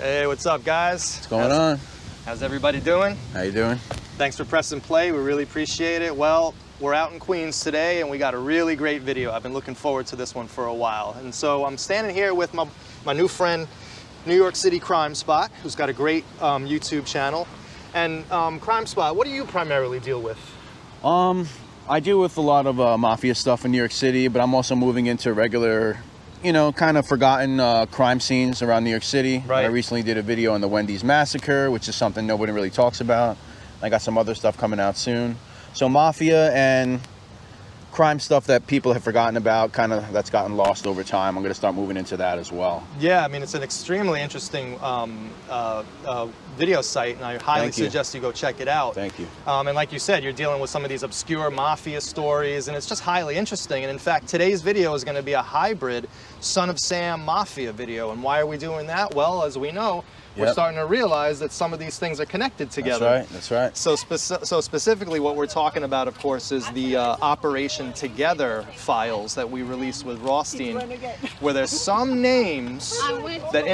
Hey, what's up, guys? What's going on? How's everybody doing? How you doing? Thanks for pressing play. We really appreciate it. Well, we're out in Queens today, and we got a really great video. I've been looking forward to this one for a while. And so I'm standing here with my new friend, New York City Crime Spot, who's got a great YouTube channel. And Crime Spot, what do you primarily deal with? I deal with a lot of mafia stuff in New York City, but I'm also moving into regular, you know, kind of forgotten crime scenes around New York City. Right. I recently did a video on the Wendy's massacre, which is something nobody really talks about. I got some other stuff coming out soon. So mafia and crime stuff that people have forgotten about, kind of that's gotten lost over time. I'm going to start moving into that as well. Yeah, I mean, it's an extremely interesting video site, and I highly suggest you go check it out. Thank you. And like you said, you're dealing with some of these obscure mafia stories, and it's just highly interesting. And in fact, today's video is going to be a hybrid Son of Sam mafia video. And why are we doing that? Well, as we know, we're starting to realize that some of these things are connected together. That's right. So specifically what we're talking about, of course, is the Operation Together files that we released with Rothstein, where there's some names that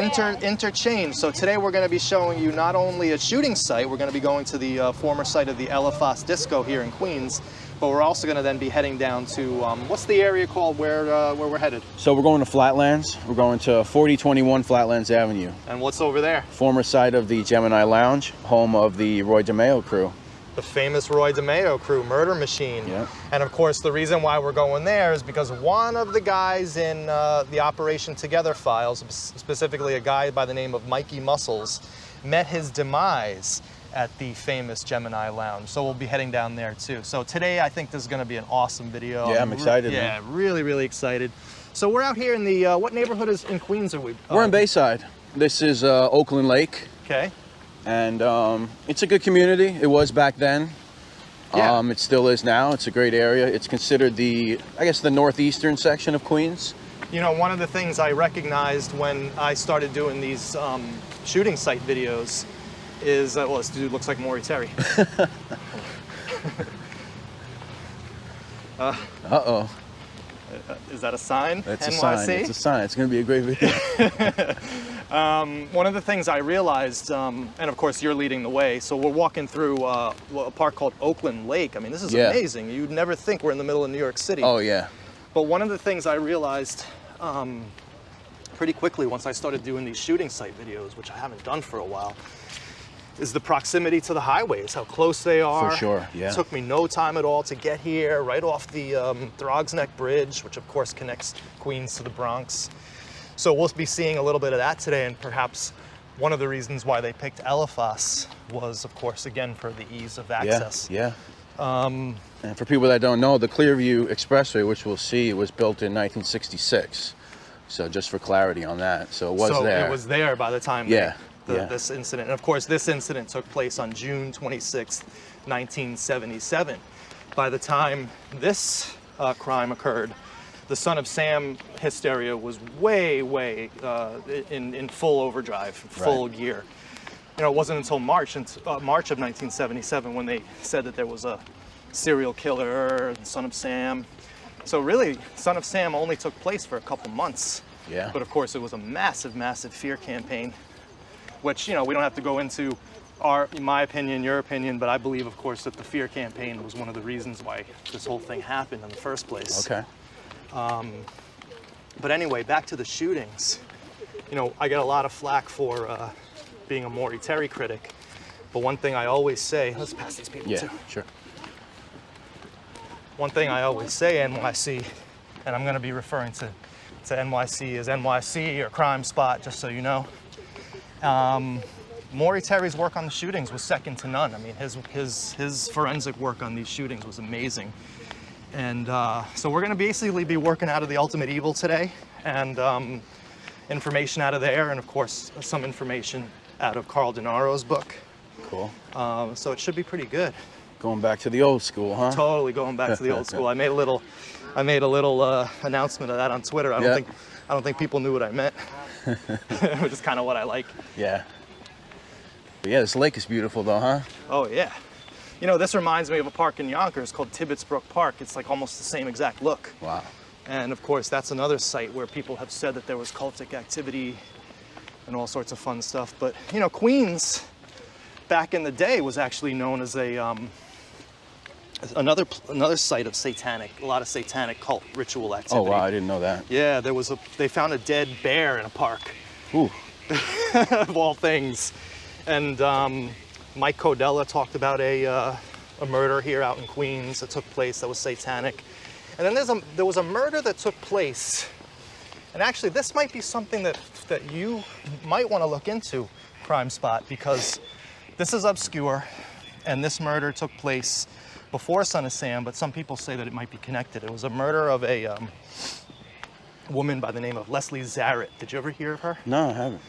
interchange. So today we're going to be showing you not only a shooting site, we're going to be going to the former site of the Elephas Disco here in Queens, but we're also going to then be heading down to, what's the area called where we're headed? So we're going to Flatlands. We're going to 4021 Flatlands Avenue. And what's over there? Former site of the Gemini Lounge, home of the Roy Dimeo crew. The famous Roy Dimeo crew, Murder Machine. Yeah. And of course, the reason why we're going there is because one of the guys in the Operation Together files, specifically a guy by the name of Mikey Muscles, met his demise at the famous Gemini Lounge. So we'll be heading down there too. So today, I think this is gonna be an awesome video. Yeah, I'm excited. Yeah, really, really excited. So we're out here in the, what neighborhood is in Queens are we? We're in Bayside. This is Oakland Lake. Okay. And it's a good community. It was back then. Yeah. It still is now. It's a great area. It's considered the, I guess, the northeastern section of Queens. You know, one of the things I recognized when I started doing these shooting site videos is, well, this dude looks like Maury Terry. Uh-oh. Is that a sign? That's NYC? a sign. It's a sign. It's going to be a great video. One of the things I realized, and of course you're leading the way, so we're walking through a park called Oakland Lake. I mean, this is amazing. You'd never think we're in the middle of New York City. Oh, yeah. But one of the things I realized pretty quickly once I started doing these shooting site videos, which I haven't done for a while, is the proximity to the highways, how close they are. For sure, yeah. It took me no time at all to get here, right off the Throgs Neck Bridge, which of course connects Queens to the Bronx. So we'll be seeing a little bit of that today, and perhaps one of the reasons why they picked Elephas was, of course, again, for the ease of access. Yeah. And for people that don't know, the Clearview Expressway, which we'll see, was built in 1966. So just for clarity on that. So it was there. So it was there by the time this incident. And of course, this incident took place on June 26th, 1977. By the time this crime occurred, the Son of Sam hysteria was way in full overdrive, full gear. You know, it wasn't until March of 1977 when they said that there was a serial killer, the Son of Sam. So really, Son of Sam only took place for a couple months. Yeah. But of course, it was a massive fear campaign, which, you know, we don't have to go into my opinion, your opinion, but I believe, of course, that the fear campaign was one of the reasons why this whole thing happened in the first place. Okay. But anyway, back to the shootings. You know, I get a lot of flack for being a Maury Terry critic, but one thing I always say, let's pass these people too. Sure. One thing I always say, NYC, and I'm going to be referring to NYC as NYC or Crime Spot, just so you know. Maury Terry's work on the shootings was second to none. I mean, his forensic work on these shootings was amazing. And so we're going to basically be working out of the Ultimate Evil today, and information out of there, and of course some information out of Carl Denaro's book. Cool. So it should be pretty good. Going back to the old school, huh? Totally going back to the old school. I made a little announcement of that on Twitter. I don't think people knew what I meant, which is kind of what I like. Yeah. But yeah, this lake is beautiful though, huh? Oh yeah. You know, this reminds me of a park in Yonkers called Tibbetts Brook Park. It's like almost the same exact look. Wow. And of course, that's another site where people have said that there was cultic activity and all sorts of fun stuff. But you know, Queens back in the day was actually known as a another site of a lot of satanic cult ritual activity. Oh wow, I didn't know that. Yeah, they found a dead bear in a park. Ooh. Of all things. And Mike Codella talked about a murder here out in Queens that took place that was satanic. And then there was a murder that took place. And actually, this might be something that you might want to look into, Crime Spot, because this is obscure, and this murder took place before Son of Sam, but some people say that it might be connected. It was a murder of a woman by the name of Leslie Zarat. Did you ever hear of her? No, I haven't.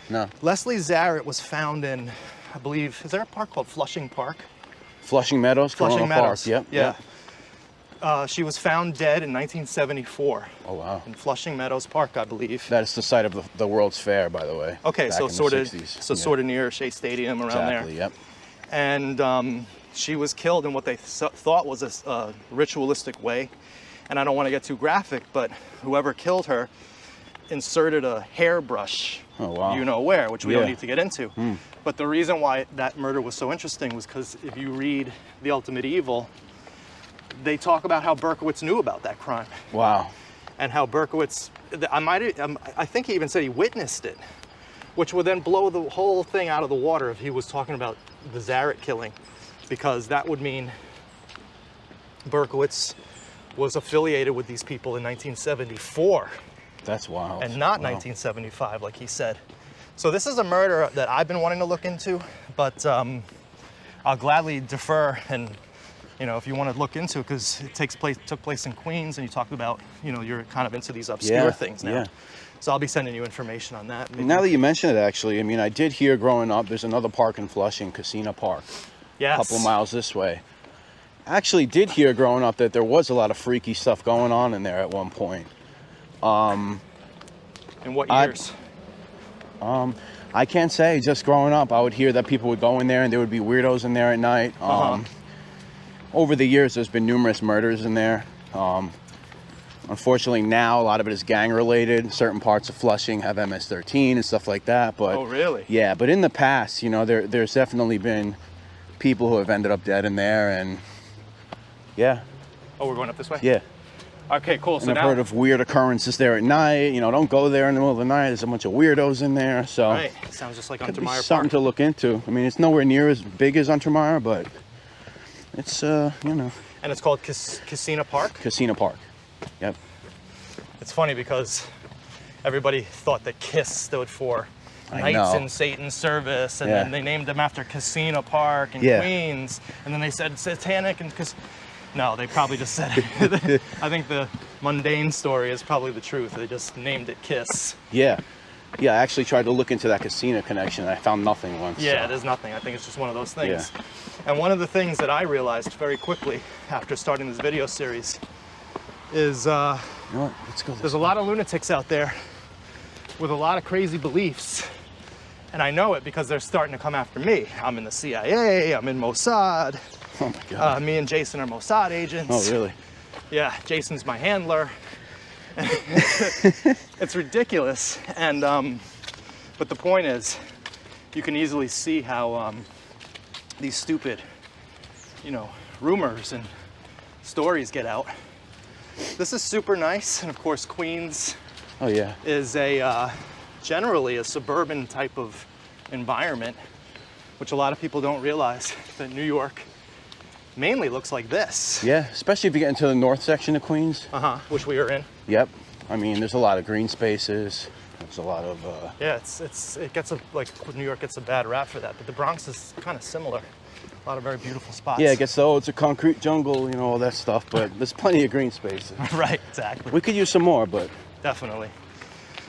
No. Leslie Zarat was found in, I believe, is there a park called Flushing Park? Flushing Meadows? Flushing Meadows. Park. Yep. Yeah. Yep. She was found dead in 1974. Oh, wow. In Flushing Meadows Park, I believe. That is the site of the World's Fair, by the way. Okay, so sort of, yeah. Near Shea Stadium around there. Exactly, yep. And she was killed in what they thought was a ritualistic way. And I don't want to get too graphic, but whoever killed her inserted a hairbrush, oh, wow. you know where, which we don't need to get into. Mm. But the reason why that murder was so interesting was because if you read The Ultimate Evil, they talk about how Berkowitz knew about that crime. Wow. And how Berkowitz, I think he even said he witnessed it, which would then blow the whole thing out of the water if he was talking about the Zarat killing, because that would mean Berkowitz was affiliated with these people in 1974. That's wild. And not 1975, like he said. So this is a murder that I've been wanting to look into, but I'll gladly defer. And you know, if you want to look into it, because it took place in Queens, and you talked about, you know, you're kind of into these obscure things now. Yeah. So I'll be sending you information on that. Maybe. Now that you mention it, actually, I mean, I did hear growing up, there's another park in Flushing, Casino Park. Yes. A couple of miles this way. I actually did hear growing up that there was a lot of freaky stuff going on in there at one point. In what years? I can't say. Just growing up, I would hear that people would go in there and there would be weirdos in there at night. Over the years, there's been numerous murders in there. Unfortunately, now a lot of it is gang related. Certain parts of Flushing have MS-13 and stuff like that. But oh, really? Yeah, but in the past, you know, there's definitely been people who have ended up dead in there, and yeah. Oh, we're going up this way? Yeah. Okay, cool. And I've heard of weird occurrences there at night. You know, don't go there in the middle of the night. There's a bunch of weirdos in there. So right. Sounds just like Untermeyer Park. Something to look into. I mean, it's nowhere near as big as Untermeyer, but it's, you know. And it's called Casino Park? Casino Park. Yep. It's funny because everybody thought that KISS stood for Knights in Satan's Service, and then they named them after Casino Park in Queens, and then they said satanic and no, they probably just said it. I think the mundane story is probably the truth. They just named it KISS. Yeah. Yeah, I actually tried to look into that casino connection, and I found nothing once. Yeah, there's nothing. I think it's just one of those things. Yeah. And one of the things that I realized very quickly after starting this video series is you know what? Let's go there's a lot of lunatics out there with a lot of crazy beliefs. And I know it because they're starting to come after me. I'm in the CIA, I'm in Mossad. Oh my God. Me and Jason are Mossad agents. Oh, really? Yeah, Jason's my handler. It's ridiculous. And, but the point is, you can easily see how these stupid, you know, rumors and stories get out. This is super nice. And of course, Queens is a, generally a suburban type of environment, which a lot of people don't realize that New York mainly looks like this. Yeah, especially if you get into the north section of Queens. Which we are in. Yep. I mean, there's a lot of green spaces. There's a lot of yeah, it gets like New York gets a bad rap for that, but the Bronx is kind of similar. A lot of very beautiful spots. Yeah, it gets it's a concrete jungle, you know, all that stuff, but there's plenty of green spaces. Right, exactly. We could use some more, but definitely.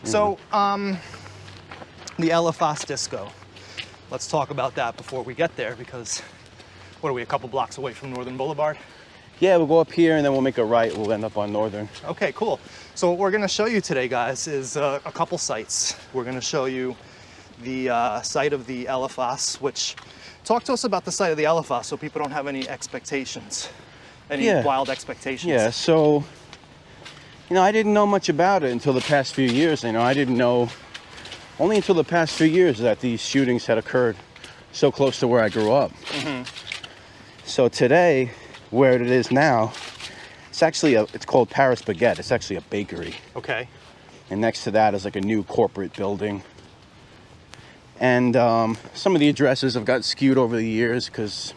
So, the LFOS Disco. Let's talk about that before we get there, because what are we, a couple blocks away from Northern Boulevard? Yeah, we'll go up here and then we'll make a right. We'll end up on Northern. Okay, cool. So what we're going to show you today, guys, is a couple sites. We're going to show you the site of the LFOS, which, talk to us about the site of the LFOS so people don't have any expectations, any wild expectations. Yeah, so, you know, I didn't know much about it until the past few years. You know, I didn't know only until the past few years that these shootings had occurred so close to where I grew up. So today, where it is now, it's actually it's called Paris Baguette. It's actually a bakery. Okay. And next to that is like a new corporate building. And some of the addresses have got skewed over the years because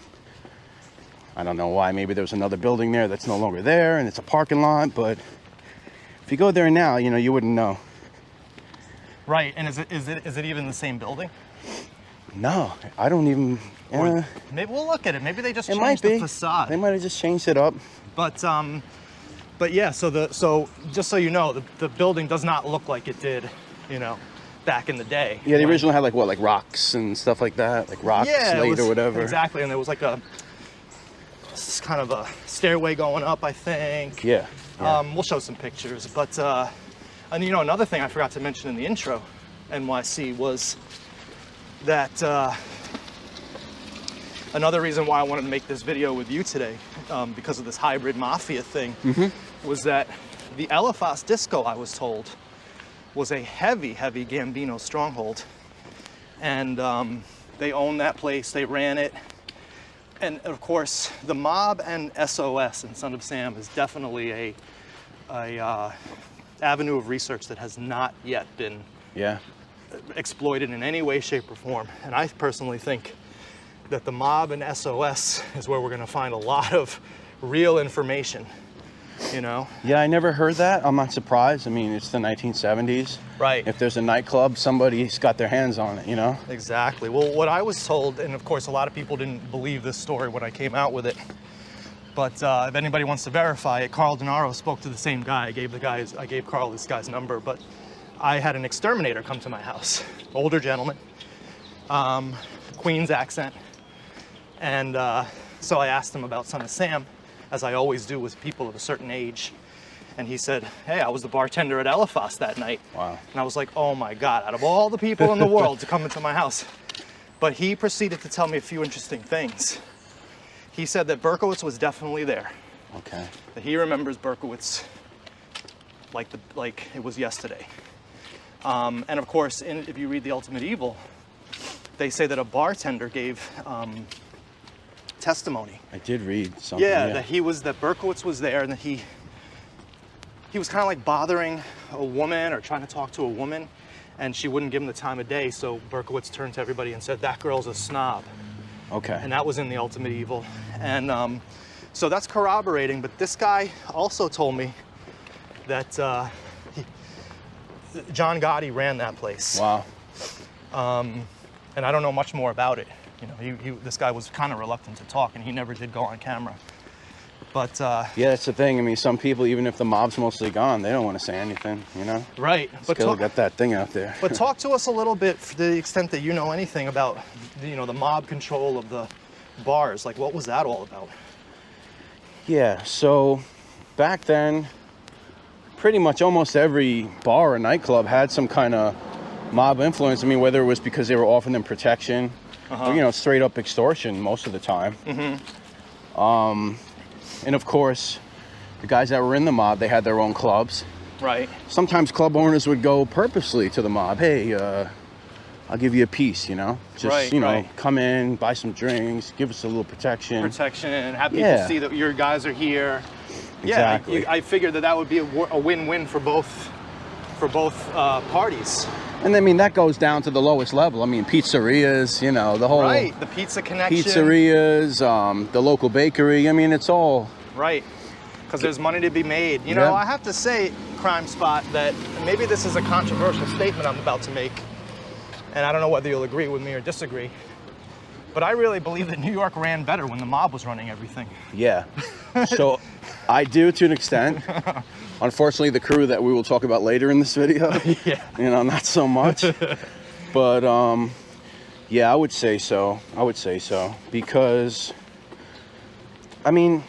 I don't know why. Maybe there was another building there that's no longer there and it's a parking lot. But if you go there now, you know, you wouldn't know. Right. And is it even the same building? No, I don't even. Maybe we'll look at it. Maybe they just It changed might be. the facade. They might have just changed it up. But yeah. So just so you know, the building does not look like it did, you know, back in the day. Yeah, the original had like what, like rocks and stuff like that, like rock, slate or whatever. Exactly, and there was like this kind of a stairway going up, I think. Yeah. We'll show some pictures, but and you know, another thing I forgot to mention in the intro, NYC, was that another reason why I wanted to make this video with you today, because of this hybrid mafia thing, was that the Eliphas Disco, I was told, was a heavy Gambino stronghold. And they owned that place, they ran it. And of course, the mob and SOS and Son of Sam is definitely a avenue of research that has not yet been exploited in any way, shape, or form. And I personally think that the mob and SOS is where we're gonna find a lot of real information, you know? Yeah, I never heard that. I'm not surprised. I mean, it's the 1970s. Right. If there's a nightclub, somebody's got their hands on it, you know? Exactly. Well, what I was told, and of course a lot of people didn't believe this story when I came out with it, but if anybody wants to verify it, Carl Denaro spoke to the same guy. I gave Carl this guy's number, but I had an exterminator come to my house, older gentleman, Queens accent, and so I asked him about Son of Sam, as I always do with people of a certain age. And he said, hey, I was the bartender at Eliphas that night. Wow. And I was like, oh my God, out of all the people in the world to come into my house. But he proceeded to tell me a few interesting things. He said that Berkowitz was definitely there. Okay. That he remembers Berkowitz like it was yesterday. And of course, if you read The Ultimate Evil, they say that a bartender gave testimony. I did read something. Yeah, that Berkowitz was there, and that he was kind of like bothering a woman or trying to talk to a woman, and she wouldn't give him the time of day. So Berkowitz turned to everybody and said, "That girl's a snob." Okay. And that was in The Ultimate Evil, and so that's corroborating. But this guy also told me that John Gotti ran that place. Wow. And I don't know much more about it. You know, this guy was kind of reluctant to talk, and he never did go on camera. But yeah, that's the thing. I mean, some people, even if the mob's mostly gone, they don't want to say anything, you know? Right. But still got that thing out there. But talk to us a little bit, to the extent that you know anything about, the mob control of the bars. Like, what was that all about? Yeah, so back then, pretty much almost every bar or nightclub had some kind of mob influence. I mean, whether it was because they were offering them protection, or, straight up extortion most of the time. And of course, the guys that were in the mob, they had their own clubs. Right. Sometimes club owners would go purposely to the mob. Hey, I'll give you a piece, Just, come in, buy some drinks, give us a little protection. And have people see that your guys are here. Exactly. Yeah, I figured that would be a win-win for both parties. And I mean, that goes down to the lowest level. I mean, pizzerias, the whole... Right, the pizza connection. Pizzerias, the local bakery. I mean, it's all... Right, because there's money to be made. I have to say, Crime Spot, that maybe this is a controversial statement I'm about to make, and I don't know whether you'll agree with me or disagree, but I really believe that New York ran better when the mob was running everything. Yeah. So I do, to an extent. Unfortunately, the crew that we will talk about later in this video, not so much. But yeah, I would say so. Because, I mean,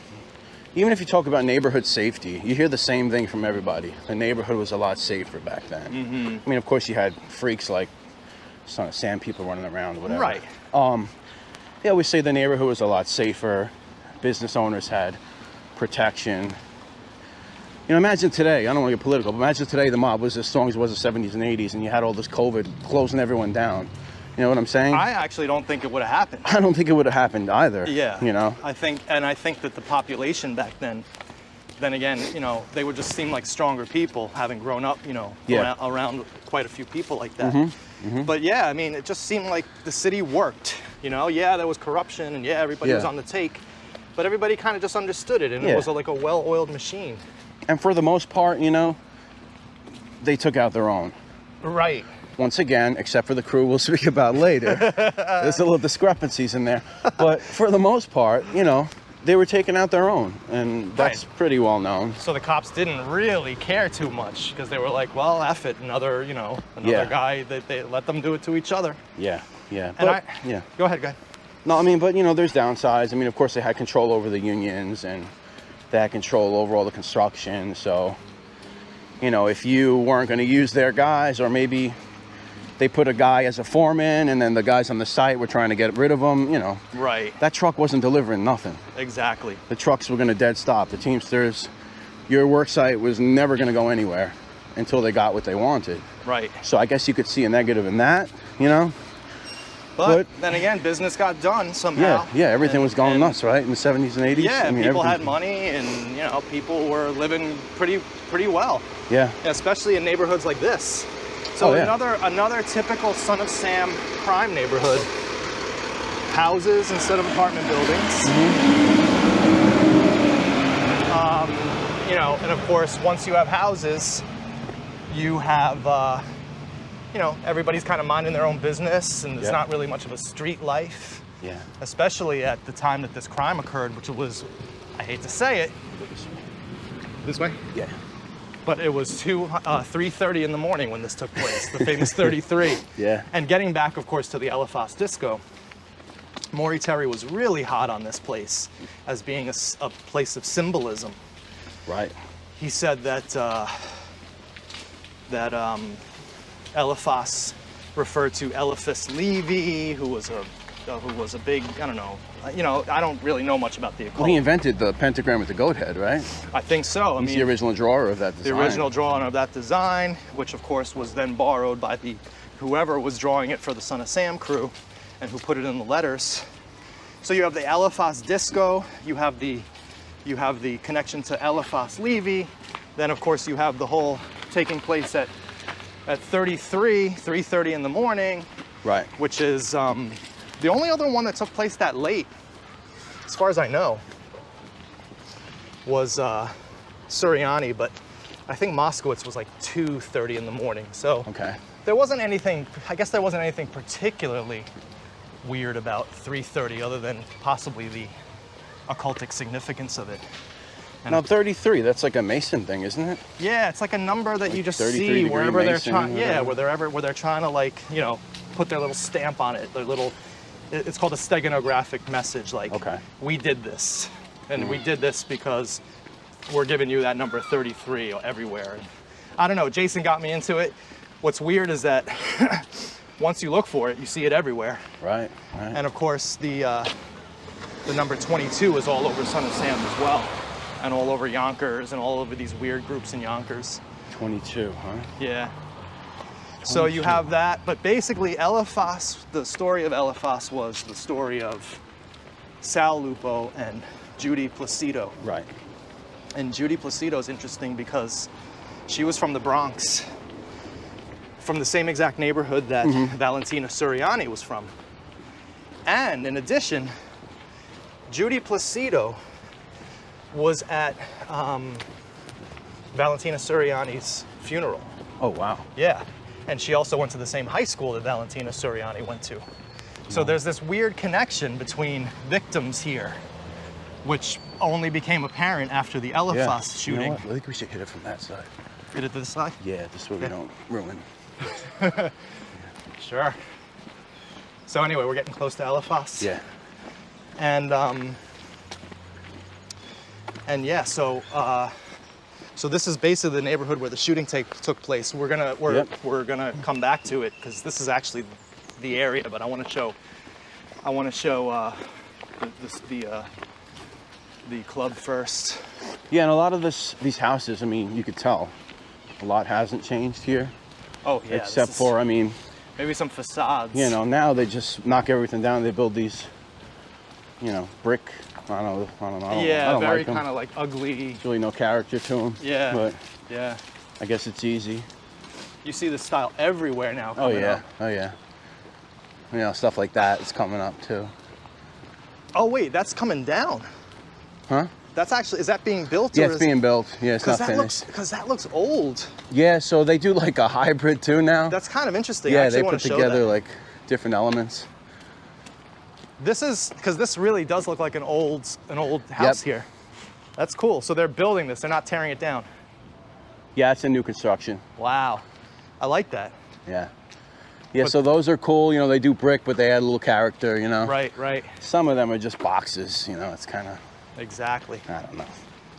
even if you talk about neighborhood safety, you hear the same thing from everybody. The neighborhood was a lot safer back then. I mean, of course, you had freaks like Son of Sam people running around, whatever. Right. They always say the neighborhood was a lot safer. Business owners had protection. You know, imagine today, I don't want to get political, but imagine today the mob was as strong as it was in the 70s and 80s, and you had all this COVID closing everyone down. You know what I'm saying? I actually don't think it would have happened. I don't think it would have happened either. Yeah. You know? I think that the population back then again, you know, they would just seem like stronger people, having grown up, you know, around quite a few people like that. But yeah, I mean, it just seemed like the city worked, you know? Yeah, there was corruption, and yeah, everybody was on the take, but everybody kind of just understood it, and it was like a well-oiled machine. And for the most part, you know, they took out their own. Right. Once again, except for the crew we'll speak about later. There's a little discrepancies in there. But for the most part, you know, they were taking out their own, and that's pretty well known. So the cops didn't really care too much, because they were like, well, F it, another guy, they let them do it to each other. Yeah. But, Go ahead. No, I mean, but, you know, there's downsides. I mean, of course, they had control over the unions, and they had control over all the construction. So, you know, if you weren't going to use their guys, or maybe they put a guy as a foreman, and then the guys on the site were trying to get rid of him, you know. Right. That truck wasn't delivering nothing. Exactly. The trucks were going to dead stop. The Teamsters, your work site was never going to go anywhere until they got what they wanted. Right. So I guess you could see a negative in that, you know. But then again, business got done somehow. Yeah, everything was going nuts, right, in the 70s and 80s? Yeah, I mean, people had money, and, you know, people were living pretty well. Yeah. Especially in neighborhoods like this. So another typical Son of Sam crime neighborhood. Houses instead of apartment buildings. You know, and of course, once you have houses, you have, you know, everybody's kind of minding their own business, and there's not really much of a street life. Yeah. Especially at the time that this crime occurred, which was, I hate to say it. This way? Yeah. But it was 3:30 in the morning when this took place, the famous 33. Yeah. And getting back, of course, to the Eliphas Disco, Maury Terry was really hot on this place as being a place of symbolism. Right. He said that Eliphas referred to Eliphas Levi, who was a big, I don't know, you know, I don't really know much about the occult. Well, he invented the pentagram with the goat head, right? I think so. He's the original drawer of that design. The original drawing of that design, which of course was then borrowed by whoever was drawing it for the Son of Sam crew, and who put it in the letters. So you have the Eliphas Disco, you have the connection to Eliphas Levi, then of course you have the whole taking place at 3:30 in the morning. Right. Which is the only other one that took place that late, as far as I know, was Suriani, but I think Moskowitz was like 2:30 in the morning. So there wasn't anything, I guess there wasn't anything particularly weird about 3:30 other than possibly the occultic significance of it. And now 33, that's like a Mason thing, isn't it? Yeah, it's like a number that you just see wherever they're trying. Yeah, where they're trying to, like, you know, put their little stamp on it. Their little, it's called a steganographic message. Like, we did this, and we did this because we're giving you that number 33 everywhere. And I don't know. Jason got me into it. What's weird is that once you look for it, you see it everywhere. Right. And of course, the number 22 is all over Son of Sam as well. And all over Yonkers and all over these weird groups in Yonkers. 22, huh? Yeah. 22. So you have that, but basically Eliphas, the story of Eliphas was the story of Sal Lupo and Judy Placido. Right. And Judy Placido is interesting because she was from the Bronx, from the same exact neighborhood that Valentina Suriani was from. And in addition, Judy Placido was at Valentina Suriani's funeral. Oh, wow. Yeah. And she also went to the same high school that Valentina Suriani went to. So there's this weird connection between victims here, which only became apparent after the Eliphas shooting. You know what? I think we should hit it from that side. Hit it to this side? Yeah, this way we don't ruin. Sure. So anyway, we're getting close to Eliphas. Yeah. And yeah, so this is basically the neighborhood where the shooting took place. We're gonna come back to it because this is actually the area, but I want to show the club first. Yeah, and a lot of these houses, I mean, you could tell a lot hasn't changed here. Oh, yeah. Except for, I mean, maybe some facades. You know, now they just knock everything down. They build these, you know, brick. I don't know. Yeah, I don't very like them. kind of like ugly. There's really no character to them. Yeah. But yeah. I guess it's easy. You see this style everywhere now. Oh yeah. Up. Oh yeah. You know, stuff like that is coming up too. Oh wait, that's coming down. Huh? That's actually, is that being built? Yeah, it's being built. Yeah, it's not finished. Because that looks old. Yeah, so they do like a hybrid too now. That's kind of interesting. Yeah, I they put together like different elements. This is, because this really does look like an old house here. That's cool. So they're building this. They're not tearing it down. Yeah, it's a new construction. Wow. I like that. Yeah. Yeah, so those are cool. You know, they do brick, but they add a little character, you know. Right, right. Some of them are just boxes, you know. It's kind of... Exactly. I don't know.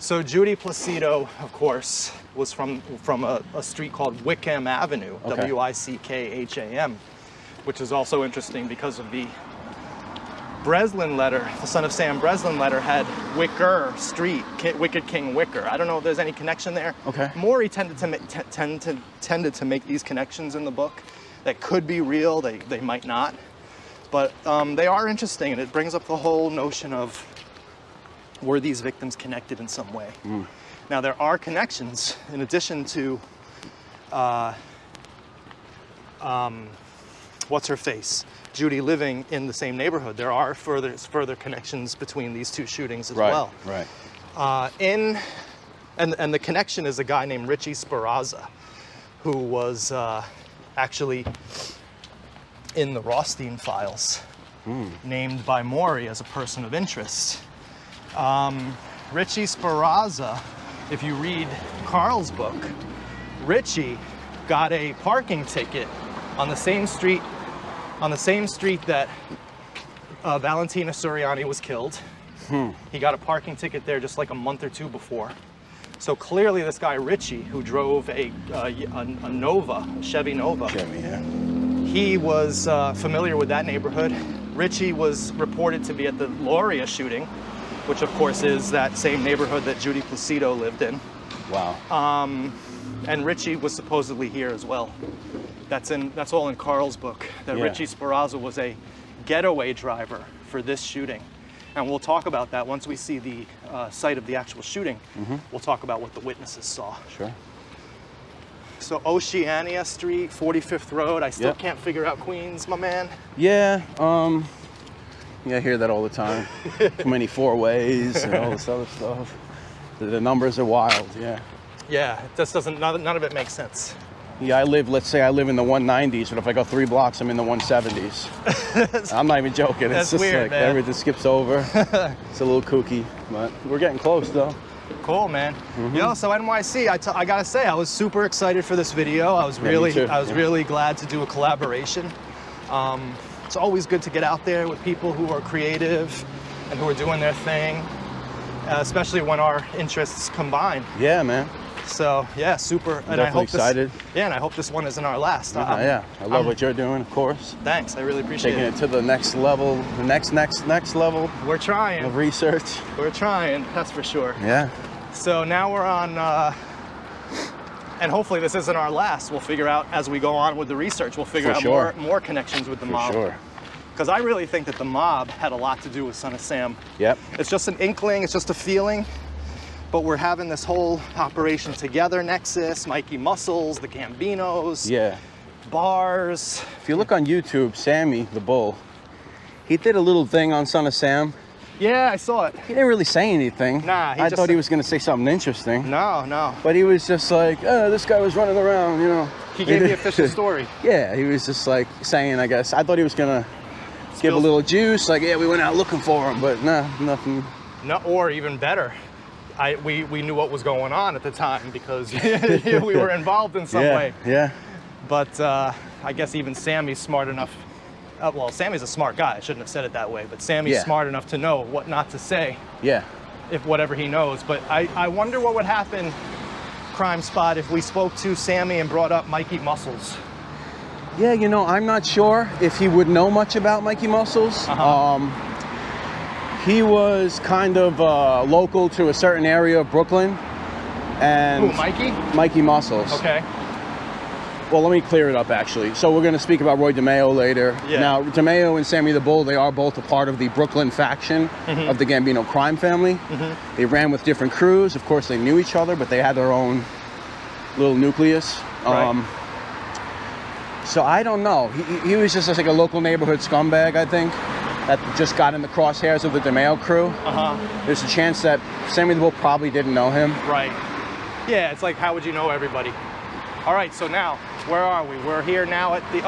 So Judy Placido, of course, was from a street called Wickham Avenue, okay. W-I-C-K-H-A-M, which is also interesting because of the Breslin letter. The son of Sam Breslin letter had Wicker Street, Wicked King Wicker. I don't know if there's any connection there. Okay. Morey tended to make these connections in the book that could be real, they might not. But they are interesting, and it brings up the whole notion of, were these victims connected in some way? Mm. Now there are connections in addition to what's her face, Judy living in the same neighborhood. There are further connections between these two shootings as well. Right. And the connection is a guy named Richie Sparazza, who was actually in the Rothstein files, named by Morey as a person of interest. Richie Sparazza, if you read Carl's book, Richie got a parking ticket on the same street that Valentina Suriani was killed. He got a parking ticket there just like a month or two before. So clearly this guy Richie, who drove a Nova, a Chevy Nova, he was familiar with that neighborhood. Richie was reported to be at the Loria shooting, which of course is that same neighborhood that Judy Placido lived in. Wow. And Richie was supposedly here as well. That's all in Carl's book, that Richie Sparazza was a getaway driver for this shooting. And we'll talk about that once we see the site of the actual shooting. We'll talk about what the witnesses saw. Sure. So Oceania Street, 45th Road. I still can't figure out Queens, my man. Yeah, yeah, I hear that all the time. Too many four ways and all this other stuff. The numbers are wild, yeah. Yeah, it just doesn't, none of it makes sense. Yeah, let's say I live in the 190s, but if I go 3 blocks, I'm in the 170s. I'm not even joking. That's it's just weird, like man. Everything skips over. It's a little kooky, but we're getting close though. Cool, man. Yo, so NYC, I gotta say, I was super excited for this video. I was really glad to do a collaboration. It's always good to get out there with people who are creative and who are doing their thing, especially when our interests combine. Yeah, man. So yeah, super. I'm definitely excited. And I hope this one isn't our last. Yeah, I love what you're doing, of course. Thanks, I really appreciate it. Taking it to the next level, the next level. We're trying. Of research. We're trying, that's for sure. Yeah. So now we're on, and hopefully this isn't our last. We'll figure out as we go on with the research. We'll figure out more connections with the mob. For sure. Because I really think that the mob had a lot to do with Son of Sam. Yep. It's just an inkling, it's just a feeling. But we're having this whole operation together, Nexus, Mikey Muscles, the Gambinos, bars. If you look on YouTube, Sammy the Bull, he did a little thing on Son of Sam. Yeah, I saw it. He didn't really say anything. Nah, I thought he was going to say something interesting. No. But he was just like, oh, this guy was running around, you know. He gave the official story. Yeah, he was just like saying, I guess. I thought he was going to give a little juice, like, yeah, we went out looking for him, but no, nothing. No, or even better. We knew what was going on at the time because we were involved in some way. Yeah. But I guess even Sammy's smart enough. Well, Sammy's a smart guy. I shouldn't have said it that way. But Sammy's smart enough to know what not to say. Yeah. If whatever he knows. But I wonder what would happen, Crime Spot, if we spoke to Sammy and brought up Mikey Muscles. Yeah, you know, I'm not sure if he would know much about Mikey Muscles. He was kind of local to a certain area of Brooklyn. And Who, Mikey? Mikey Muscles. Okay. Well, let me clear it up, actually. So we're going to speak about Roy Dimeo later. Yeah. Now, Dimeo and Sammy the Bull, they are both a part of the Brooklyn faction of the Gambino crime family. They ran with different crews. Of course, they knew each other, but they had their own little nucleus. Right. So I don't know. He was just like a local neighborhood scumbag, I think, that just got in the crosshairs of the Dimeo crew. There's a chance that Sammy the Bull probably didn't know him. Right. Yeah, it's like, how would you know everybody? All right, so now, where are we? We're here now at the,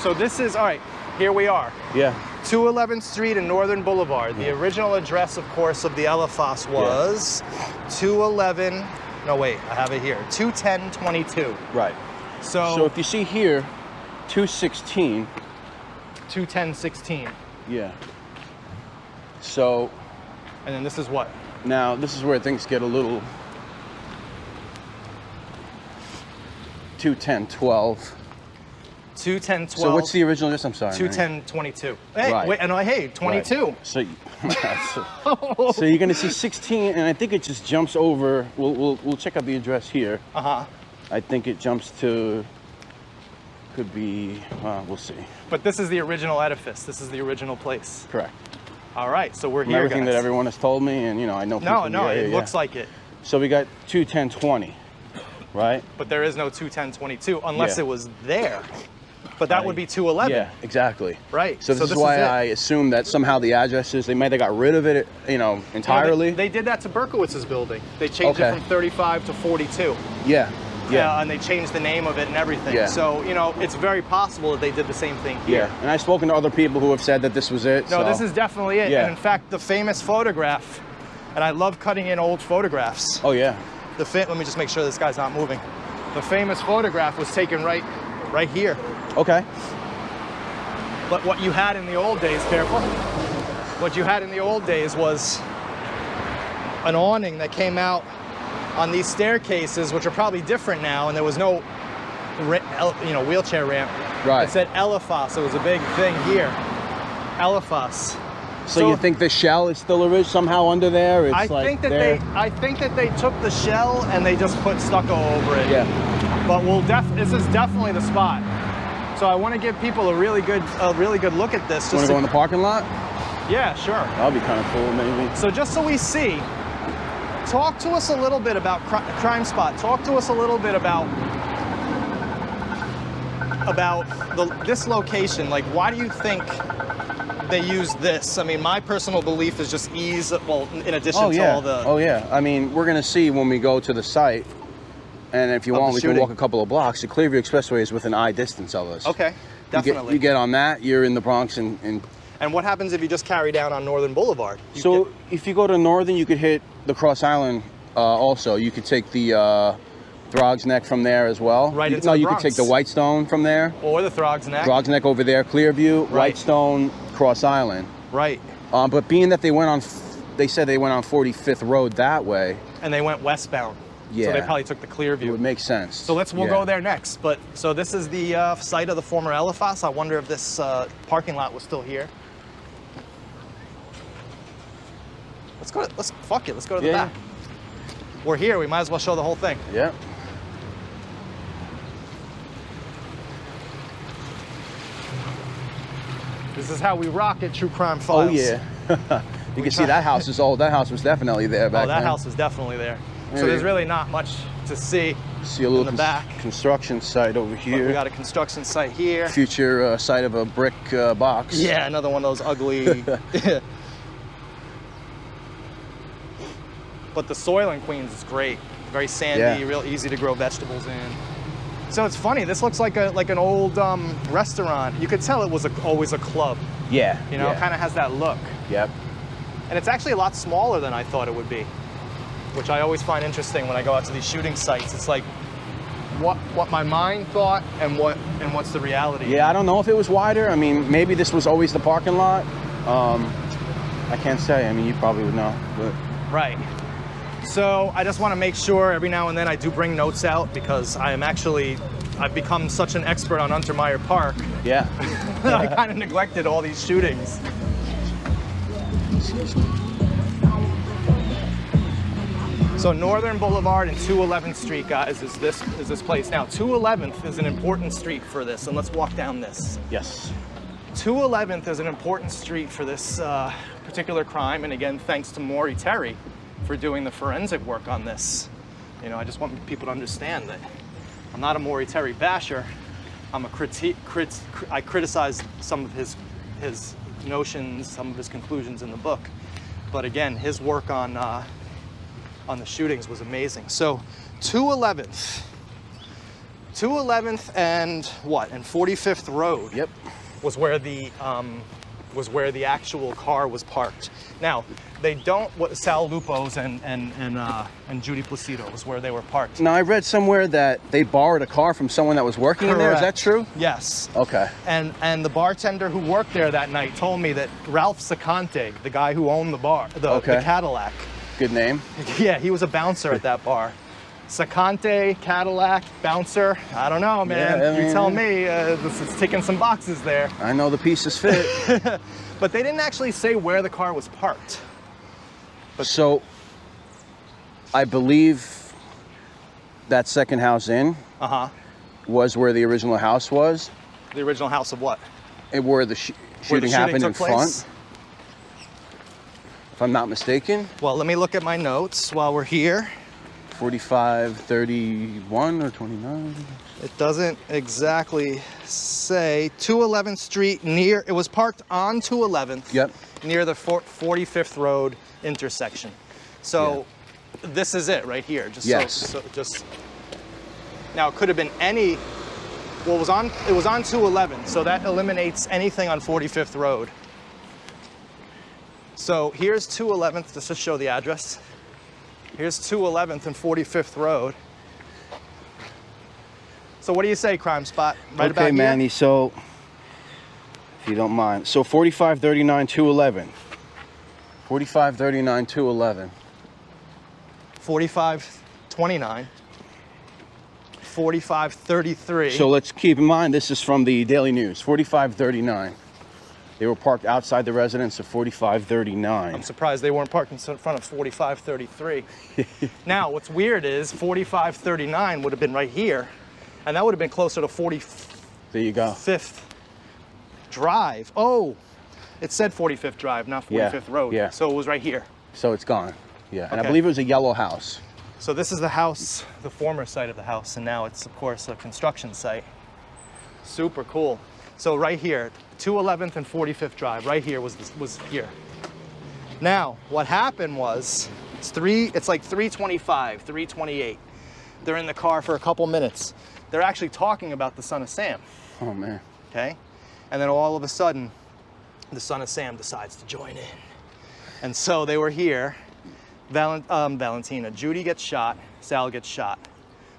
so this is, all right, here we are. Yeah. 211th Street and Northern Boulevard. The original address, of course, of the Eliphas was 211, no wait, I have it here, 21022. Right. So if you see here, 216. 21016. Yeah. So. And then this is what? Now, this is where things get a little. 21012. 21012. So what's the original address? I'm sorry. 21022. Hey, Right. wait, and hey, 22. Right. So you're gonna see 16, and I think it just jumps over. We'll check out the address here. I think it jumps to. Could be. We'll see. But this is the original edifice. This is the original place. Correct. All right, so we're From here, everything guys. that everyone has told me, and I know. People No, it looks like it. So we got 21020, right? But there is no 21022 unless it was there. But that would be 211. Yeah, exactly. Right. So this is why I assume that somehow the addresses, they might have got rid of it, entirely. They did that to Berkowitz's building. They changed it from 35 to 42. Yeah. Yeah. And they changed the name of it and everything. Yeah. So, it's very possible that they did the same thing here. Yeah. And I've spoken to other people who have said that this was it. No, this is definitely it. Yeah. And in fact, the famous photograph, and I love cutting in old photographs. Oh, yeah. Let me just make sure this guy's not moving. The famous photograph was taken right here. Okay. But what you had in the old days, careful. What you had in the old days was an awning that came out on these staircases, which are probably different now, and there was no, wheelchair ramp. Right. It said Eliphas. It was a big thing here. Eliphas. So you think the shell is still somehow under there? It's I think that they took the shell and they just put stucco over it. Yeah. But this is definitely the spot. So I want to give people a really good look at this. Want to go in the parking lot? Yeah, sure. That'll be kind of cool, maybe. So just so we see, talk to us a little bit about Crime Spot. Talk to us a little bit about this location. Like, why do you think they use this? I mean, my personal belief is just ease. Well, in addition to all the. Oh yeah. I mean, we're gonna see when we go to the site, and if you want, we can walk a couple of blocks. The Clearview Expressway is within eye distance of us. Okay, definitely. You get on that, you're in the Bronx, and. And what happens if you just carry down on Northern Boulevard? If you go to Northern, you could hit the Cross Island. Also, you could take the Throgs Neck from there as well. Right into the you Bronx. could take the Whitestone from there. Or the Throgs Neck. Throgs Neck over there, Clearview, Right. Whitestone, Cross Island. Right. But being that they said they went on 45th Road that way. And they went westbound. Yeah. So they probably took the Clearview. It would make sense. So we'll go there next. But so this is the site of the former Eliphas. I wonder if this parking lot was still here. Let's go to the back. We're here, we might as well show the whole thing. Yeah. This is how we rock at True Crime Files. Oh yeah. You can see that house is old. That house was definitely there back then. That house was definitely there. Yeah. So there's really not much to see. See a little in the back. Construction site over here. But we got a construction site here. Future site of a brick box. Yeah, another one of those ugly. But the soil in Queens is great. Very sandy, real easy to grow vegetables in. So it's funny. This looks like an old restaurant. You could tell it was always a club. Yeah. It kind of has that look. Yep. And it's actually a lot smaller than I thought it would be, which I always find interesting when I go out to these shooting sites. It's like what my mind thought and what's the reality. Yeah, I don't know if it was wider. I mean, maybe this was always the parking lot. I can't say. I mean, you probably would know. But. Right. So I just want to make sure every now and then I do bring notes out because I've become such an expert on Untermeyer Park. Yeah. I kind of neglected all these shootings. Excuse me. So Northern Boulevard and 211th Street, guys, is this place. Now, 211th is an important street for this, and let's walk down this. Yes. 211th is an important street for this particular crime, and again, thanks to Maury Terry for doing the forensic work on this. You know, I just want people to understand that I'm not a Maury Terry basher. I'm a I criticize some of his notions, some of his conclusions in the book. But again, his work on the shootings was amazing. So 211th and what? And 45th Road. Yep. Was where the actual car was parked. Now, they don't, Sal Lupo's and Judy Placido was where they were parked. Now, I read somewhere that they borrowed a car from someone that was working in there. Is that true? Yes. Okay. And the bartender who worked there that night told me that Ralph Sacante, the guy who owned the bar, the Cadillac. Good name. Yeah, he was a bouncer at that bar. Sacante, Cadillac, bouncer. I don't know, man. Yeah, you tell me. This is ticking some boxes there. I know the pieces fit. But they didn't actually say where the car was parked. So, I believe that second house in was where the original house was. The original house of what? Where the shooting happened in front. If I'm not mistaken. Well, let me look at my notes while we're here. 4531 or 29. It doesn't exactly say. 211th Street near, it was parked on 211th. Yep. Near the 45th Road intersection. So this is it right here. Just just now it could have been any, well, it was on 211, so that eliminates anything on 45th Road. So here's 211th, just to show the address. Here's 211th and 45th Road. So what do you say, Crime Spot? Right about here? Okay, Manny, so, if you don't mind. So 4539, 211. 4539, 211. 4529. 4533. So let's keep in mind, this is from the Daily News. 4539. They were parked outside the residence of 4539. I'm surprised they weren't parked in front of 4533. Now, what's weird is 4539 would have been right here, and that would have been closer to 45th There you go. Drive. Oh, it said 45th Drive, not 45th Road. Yeah. So it was right here. So it's gone. Yeah, and Okay. I believe it was a yellow house. So this is the house, the former site of the house, and now it's, of course, a construction site. Super cool. So right here, 211th and 45th Drive, right here was here. Now, what happened was, it's like 3:25, 3:28. They're in the car for a couple minutes. They're actually talking about the son of Sam. Oh, man. Okay? And then all of a sudden, the son of Sam decides to join in. And so they were here. Valentina, Judy gets shot, Sal gets shot.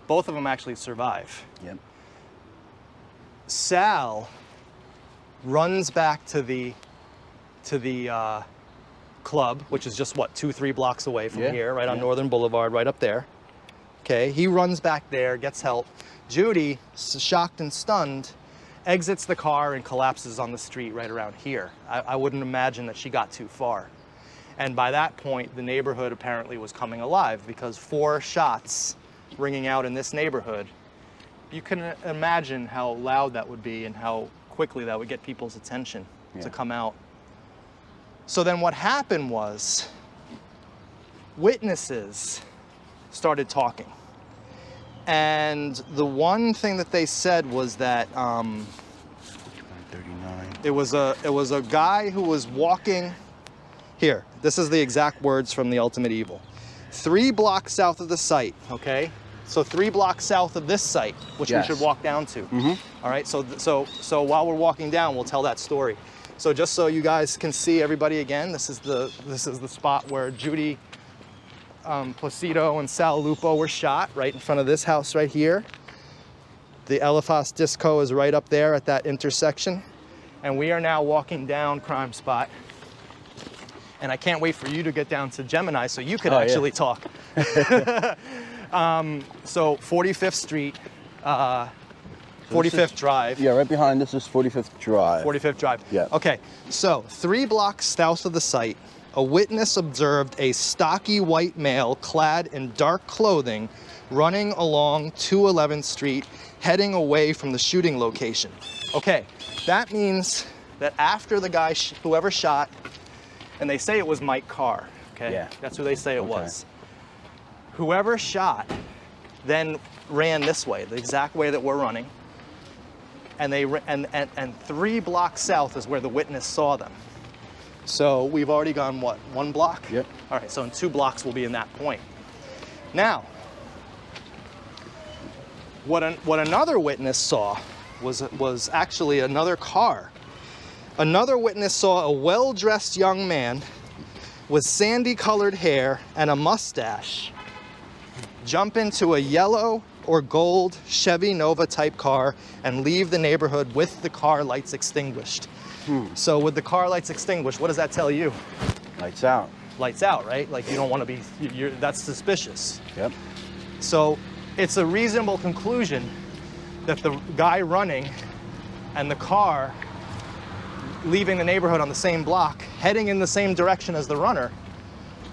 Both of them actually survive. Yep. Sal runs back to the club, which is just what, 2-3 blocks away from here, right on Northern Boulevard, right up there. Okay, he runs back there, gets help. Judy, shocked and stunned, exits the car and collapses on the street right around here. I wouldn't imagine that she got too far. And by that point, the neighborhood apparently was coming alive, because 4 shots ringing out in this neighborhood, you can imagine how loud that would be and how quickly that would get people's attention to come out. So then what happened was, witnesses started talking. And the one thing that they said was that it was a guy who was walking. Here, this is the exact words from The Ultimate Evil. 3 blocks south of the site, okay? So 3 blocks south of this site, which we should walk down to. All right, so while we're walking down, we'll tell that story. So just so you guys can see everybody again, this is the spot where Judy Placido and Sal Lupo were shot, right in front of this house right here. The Eliphas Disco is right up there at that intersection. And we are now walking down Crime Spot. And I can't wait for you to get down to Gemini so you could actually talk. So 45th Street, 45th Drive. Yeah, right behind this is 45th Drive. 45th Drive. Yeah. Okay, so 3 blocks south of the site a witness observed a stocky white male clad in dark clothing running along 211th Street, heading away from the shooting location. Okay, that means that after the guy, whoever shot, and they say it was Mike Carr, okay? Yeah. That's who they say it was. Whoever shot then ran this way, the exact way that we're running, and and 3 blocks south is where the witness saw them. So we've already gone, what, 1 block? Yep. All right, so in 2 blocks we'll be in that point. Now, what another witness saw was actually another car. Another witness saw a well-dressed young man with sandy-colored hair and a mustache jump into a yellow or gold Chevy Nova type car and leave the neighborhood with the car lights extinguished. So with the car lights extinguished, what does that tell you? Lights out. Lights out, right? Like you don't want to be, that's suspicious. Yep. So it's a reasonable conclusion that the guy running and the car leaving the neighborhood on the same block, heading in the same direction as the runner,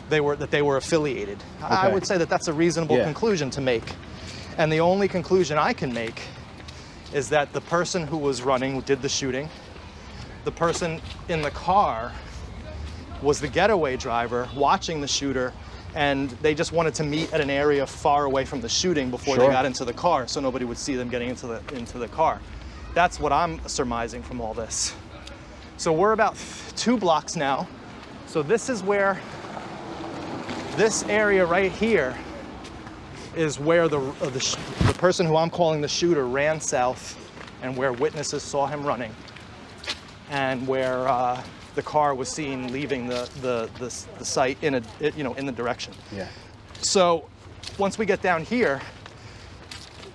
they were affiliated. Okay. I would say that that's a reasonable conclusion to make. And the only conclusion I can make is that the person who was running, who did the shooting, the person in the car was the getaway driver watching the shooter, and they just wanted to meet at an area far away from the shooting before they got into the car, so nobody would see them getting into the car. That's what I'm surmising from all this. So we're about 2 blocks now. So this is where, this area right here is where the person who I'm calling the shooter ran south, and where witnesses saw him running, and where the car was seen leaving the site in the direction. Yeah. So once we get down here,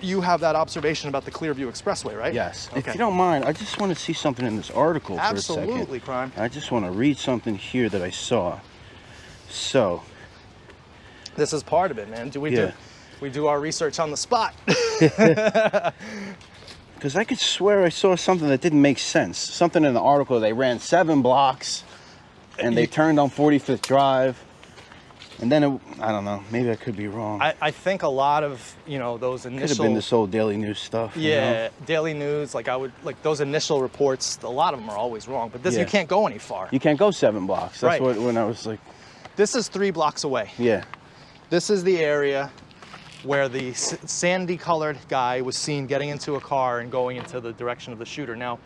you have that observation about the Clearview Expressway, right? Yes. Okay. If you don't mind, I just want to see something in this article for a second. Absolutely, Crime. I just want to read something here that I saw. So. This is part of it, man. We do our research on the spot. Because I could swear I saw something that didn't make sense. Something in the article, they ran 7 blocks and they turned on 45th Drive. And then, I don't know, maybe I could be wrong. I think a lot of, those initial... Could have been this old Daily News stuff. Yeah, Daily News, like those initial reports, a lot of them are always wrong. But this, you can't go any far. You can't go 7 blocks. That's right. when I was like... This is 3 blocks away. Yeah. This is the area where the sandy-colored guy was seen getting into a car and going into the direction of the shooter. Now,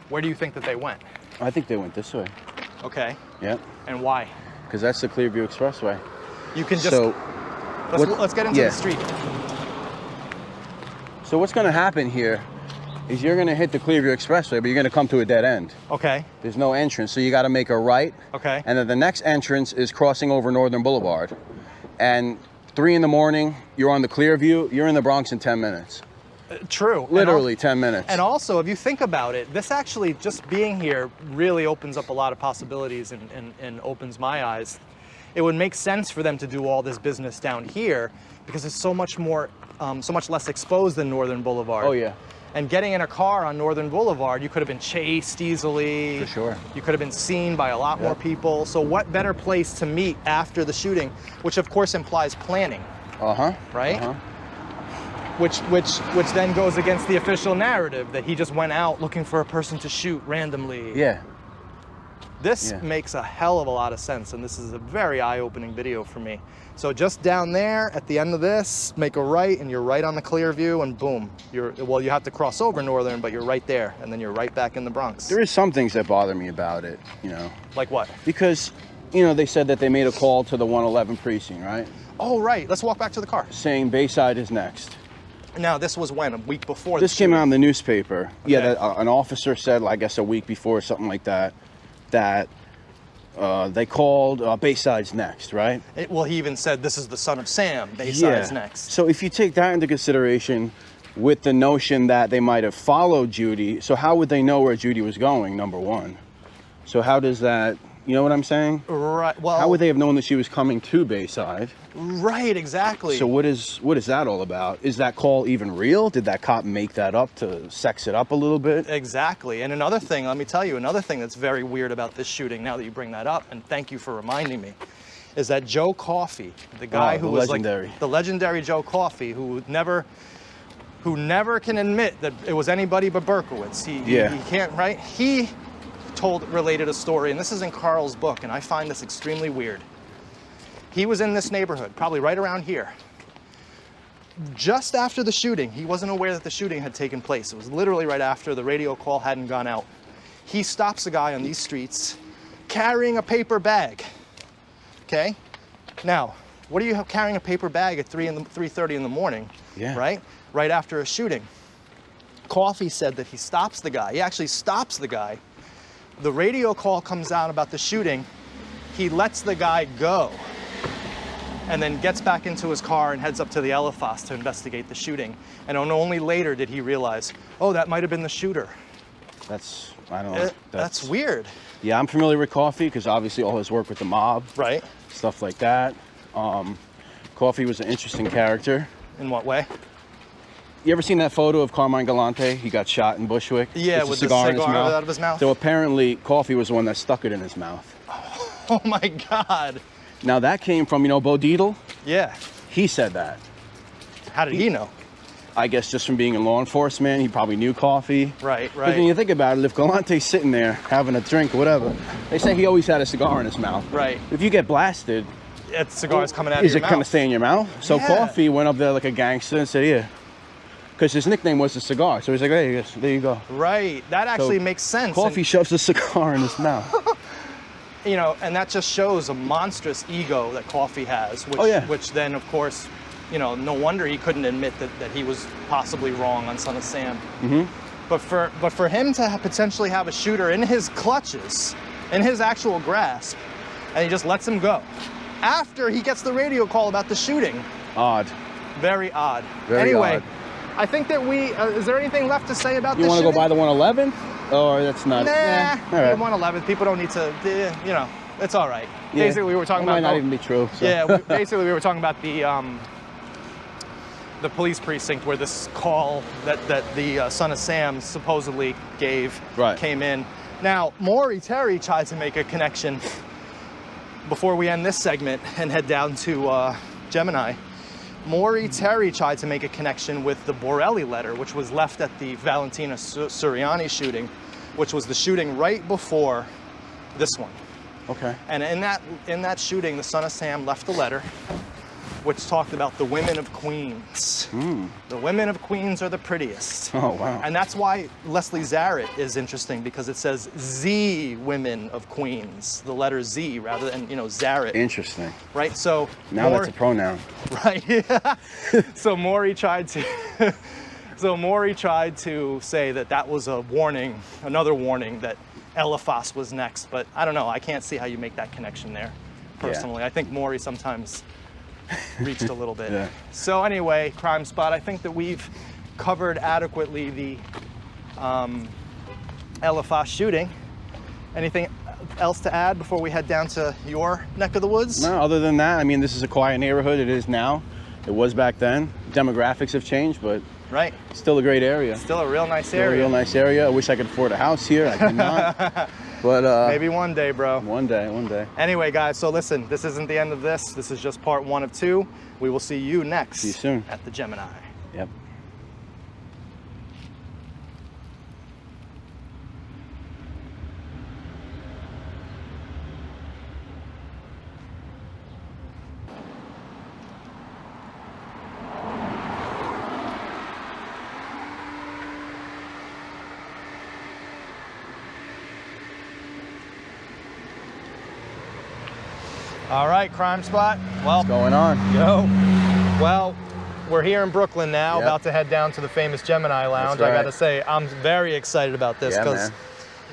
where do you think that they went? I think they went this way. Okay. Yeah. And why? Because that's the Clearview Expressway. You can just... let's get into the street. So what's going to happen here is you're going to hit the Clearview Expressway, but you're going to come to a dead end. Okay. There's no entrance, so you got to make a right. Okay. And then the next entrance is crossing over Northern Boulevard. And 3 in the morning, you're on the Clearview, you're in the Bronx in 10 minutes. True. Literally 10 minutes. And also, if you think about it, this actually, just being here really opens up a lot of possibilities and opens my eyes. It would make sense for them to do all this business down here because it's so much less exposed than Northern Boulevard. Oh, yeah. And getting in a car on Northern Boulevard, you could have been chased easily. For sure. You could have been seen by a lot more people. So what better place to meet after the shooting, which of course implies planning. Uh-huh. Right? Uh-huh. Which then goes against the official narrative that he just went out looking for a person to shoot randomly. Yeah. This makes a hell of a lot of sense, and this is a very eye-opening video for me. So just down there at the end of this, make a right, and you're right on the Clearview, and boom, you have to cross over Northern, but you're right there, and then you're right back in the Bronx. There is some things that bother me about it, Like what? Because, they said that they made a call to the 111 precinct, right? Oh, right. Let's walk back to the car. Saying Bayside is next. Now, this was when? A week before This came out in the newspaper. Okay. Yeah, that, an officer said, I guess a week before, something like that, that they called Bayside's next, right? Well, he even said, this is the son of Sam, Bayside's next. So if you take that into consideration with the notion that they might have followed Judy, so how would they know where Judy was going, number one? So how does that You know what I'm saying? Right. Well, how would they have known that she was coming to Bayside? Right, exactly. So what is that all about? Is that call even real? Did that cop make that up to sex it up a little bit? Exactly. And another thing, let me tell you, another thing that's very weird about this shooting, now that you bring that up, and thank you for reminding me, is that Joe Coffey, the guy who was legendary. like the legendary Joe Coffey, who never can admit that it was anybody but Berkowitz. He can't, right? He related a story, and this is in Carl's book, and I find this extremely weird. He was in this neighborhood, probably right around here. Just after the shooting, he wasn't aware that the shooting had taken place. It was literally right after the radio call hadn't gone out. He stops a guy on these streets carrying a paper bag. Okay? Now, what are you carrying a paper bag at 3:30 in the morning? Yeah. Right? Right after a shooting. Coffey said that he stops the guy. He actually stops the guy. The radio call comes out about the shooting. He lets the guy go and then gets back into his car and heads up to the Eliphas to investigate the shooting. And only later did he realize, oh, that might have been the shooter. I don't know. That's weird. Yeah, I'm familiar with Coffey because obviously all his work with the mob. Right. Stuff like that. Coffey was an interesting character. In what way? You ever seen that photo of Carmine Galante? He got shot in Bushwick. Yeah, with the cigar out of his mouth. So apparently Coffey was the one that stuck it in his mouth. Oh my God. Now that came from, Bo Dietl? Yeah. He said that. How did he know? I guess just from being in law enforcement, he probably knew Coffey. Right. Because when you think about it, if Galante's sitting there having a drink or whatever, they say he always had a cigar in his mouth. Right. If you get blasted, that cigar's coming out of your mouth. Is it going to stay in your mouth? So Yeah. Coffey went up there like a gangster and said, yeah. Because his nickname was the cigar. So he's like, hey, there you go. Right. That actually makes sense. Coffey shoves the cigar in his mouth. And that just shows a monstrous ego that Coffey has, which then, of course, no wonder he couldn't admit that he was possibly wrong on Son of Sam. Mm-hmm. But for him to potentially have a shooter in his clutches, in his actual grasp, and he just lets him go after he gets the radio call about the shooting. Odd. Very odd. Very odd. I think that is there anything left to say about this? You want to go by the 111th? Or that's not. Nah, all right. 111th. People don't need to. It's all right. Yeah. Basically, we were talking about. Might not even be true. So. Yeah. Basically, we were talking about the police precinct where this call that the Son of Sam supposedly gave came in. Now, Maury Terry tried to make a connection before we end this segment and head down to Gemini. Maury Terry tried to make a connection with the Borelli letter, which was left at the Valentina Suriani shooting, which was the shooting right before this one. Okay. And in that shooting, the Son of Sam left a letter which talked about the women of Queens. The women of Queens are the prettiest. Oh, wow. And that's why Leslie Zarat is interesting, because it says Z women of Queens, the letter Z rather than, Zarat. Interesting. Right, so... Now that's a pronoun. Right, yeah. So Maury tried to... say that was a warning, another warning that Eliphas was next, but I don't know, I can't see how you make that connection there, personally. Yeah. I think Maury sometimes reached a little bit. Yeah. So anyway, Crime Spot, I think that we've covered adequately the Eliphas shooting. Anything else to add before we head down to your neck of the woods? No, other than that, this is a quiet neighborhood. It is now. It was back then. Demographics have changed, but right. Still a great area. Still a real nice Still area. A real nice area. I wish I could afford a house here. I cannot. But maybe one day, bro. One day. Anyway, guys, so listen, this isn't the end of this. This is just part 1 of 2. We will see you next. See you soon. At the Gemini. Yep. All right, Crime Spot. Well, what's going on? Yo. Well, we're here in Brooklyn now, yep. About to head down to the famous Gemini Lounge. That's right. I gotta say, I'm very excited about this because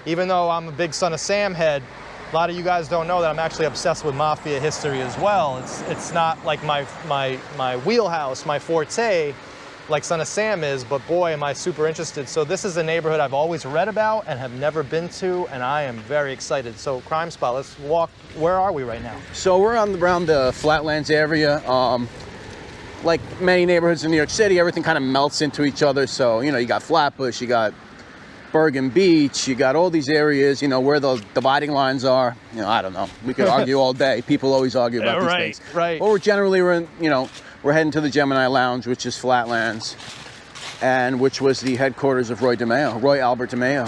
even though I'm a big Son of Sam head, a lot of you guys don't know that I'm actually obsessed with mafia history as well. It's not like my wheelhouse, my forte, like Son of Sam is, but boy, am I super interested. So this is a neighborhood I've always read about and have never been to, and I am very excited. So Crime Spot, let's walk. Where are we right now? So we're around the Flatlands area. Like many neighborhoods in New York City, everything kind of melts into each other. So, you know, you got Flatbush, you got Bergen Beach, you got all these areas, you know, where the dividing lines are. You know, I don't know. We could argue all day. People always argue about these things. Right. But we're heading to the Gemini Lounge, which is Flatlands, and which was the headquarters of Roy Albert Dimeo.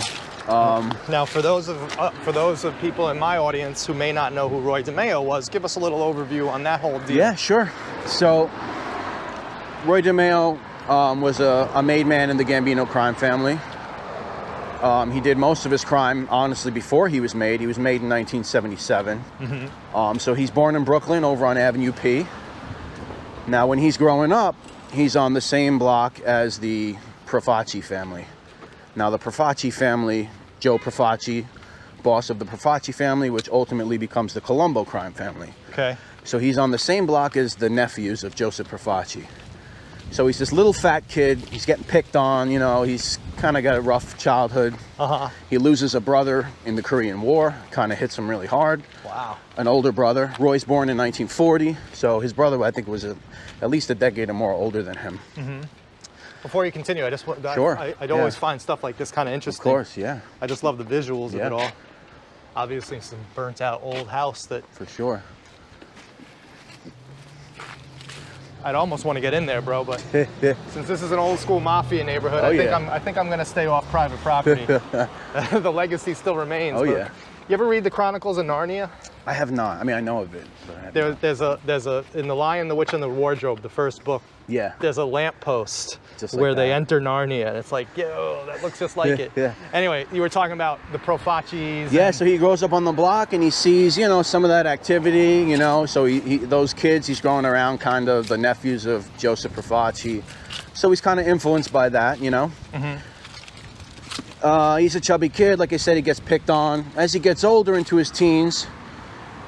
Now, for those of people in my audience who may not know who Roy Dimeo was, give us a little overview on that whole deal. Yeah, sure. So, Roy Dimeo was a made man in the Gambino crime family. He did most of his crime, honestly, before he was made. He was made in 1977. So he's born in Brooklyn, over on Avenue P. Now, when he's growing up, he's on the same block as the Profaci family. Now, the Profaci family, Joe Profaci, boss of the Profaci family, which ultimately becomes the Colombo crime family. Okay. So he's on the same block as the nephews of Joseph Profaci. So he's this little fat kid. He's getting picked on, you know, he's kind of got a rough childhood. He loses a brother in the Korean War, kind of hits him really hard. Wow. An older brother. Roy's born in 1940, so his brother, I think, was at least a decade or more older than him. Before you continue, I just want Sure. I'd always find stuff like this kind of interesting. Of course, yeah. I just love the visuals of it all. Obviously, some burnt out old house that For sure. I'd almost want to get in there, bro, but since this is an old school mafia neighborhood, I think I'm gonna stay off private property. The legacy still remains. Oh, but yeah. You ever read the Chronicles of Narnia? I have not. I mean, I know of it. But I have not. There's a in The Lion, the Witch, and the Wardrobe, the first book. Yeah. There's a lamppost Just like where they that. enter Narnia, and it's like, yo, that looks just like it. Yeah. Anyway, you were talking about the Profacis. Yeah, so he grows up on the block and he sees, you know, some of that activity, you know, so those kids, he's growing around kind of the nephews of Joseph Profaci. So he's kind of influenced by that, you know. He's a chubby kid, like I said, he gets picked on. As he gets older into his teens,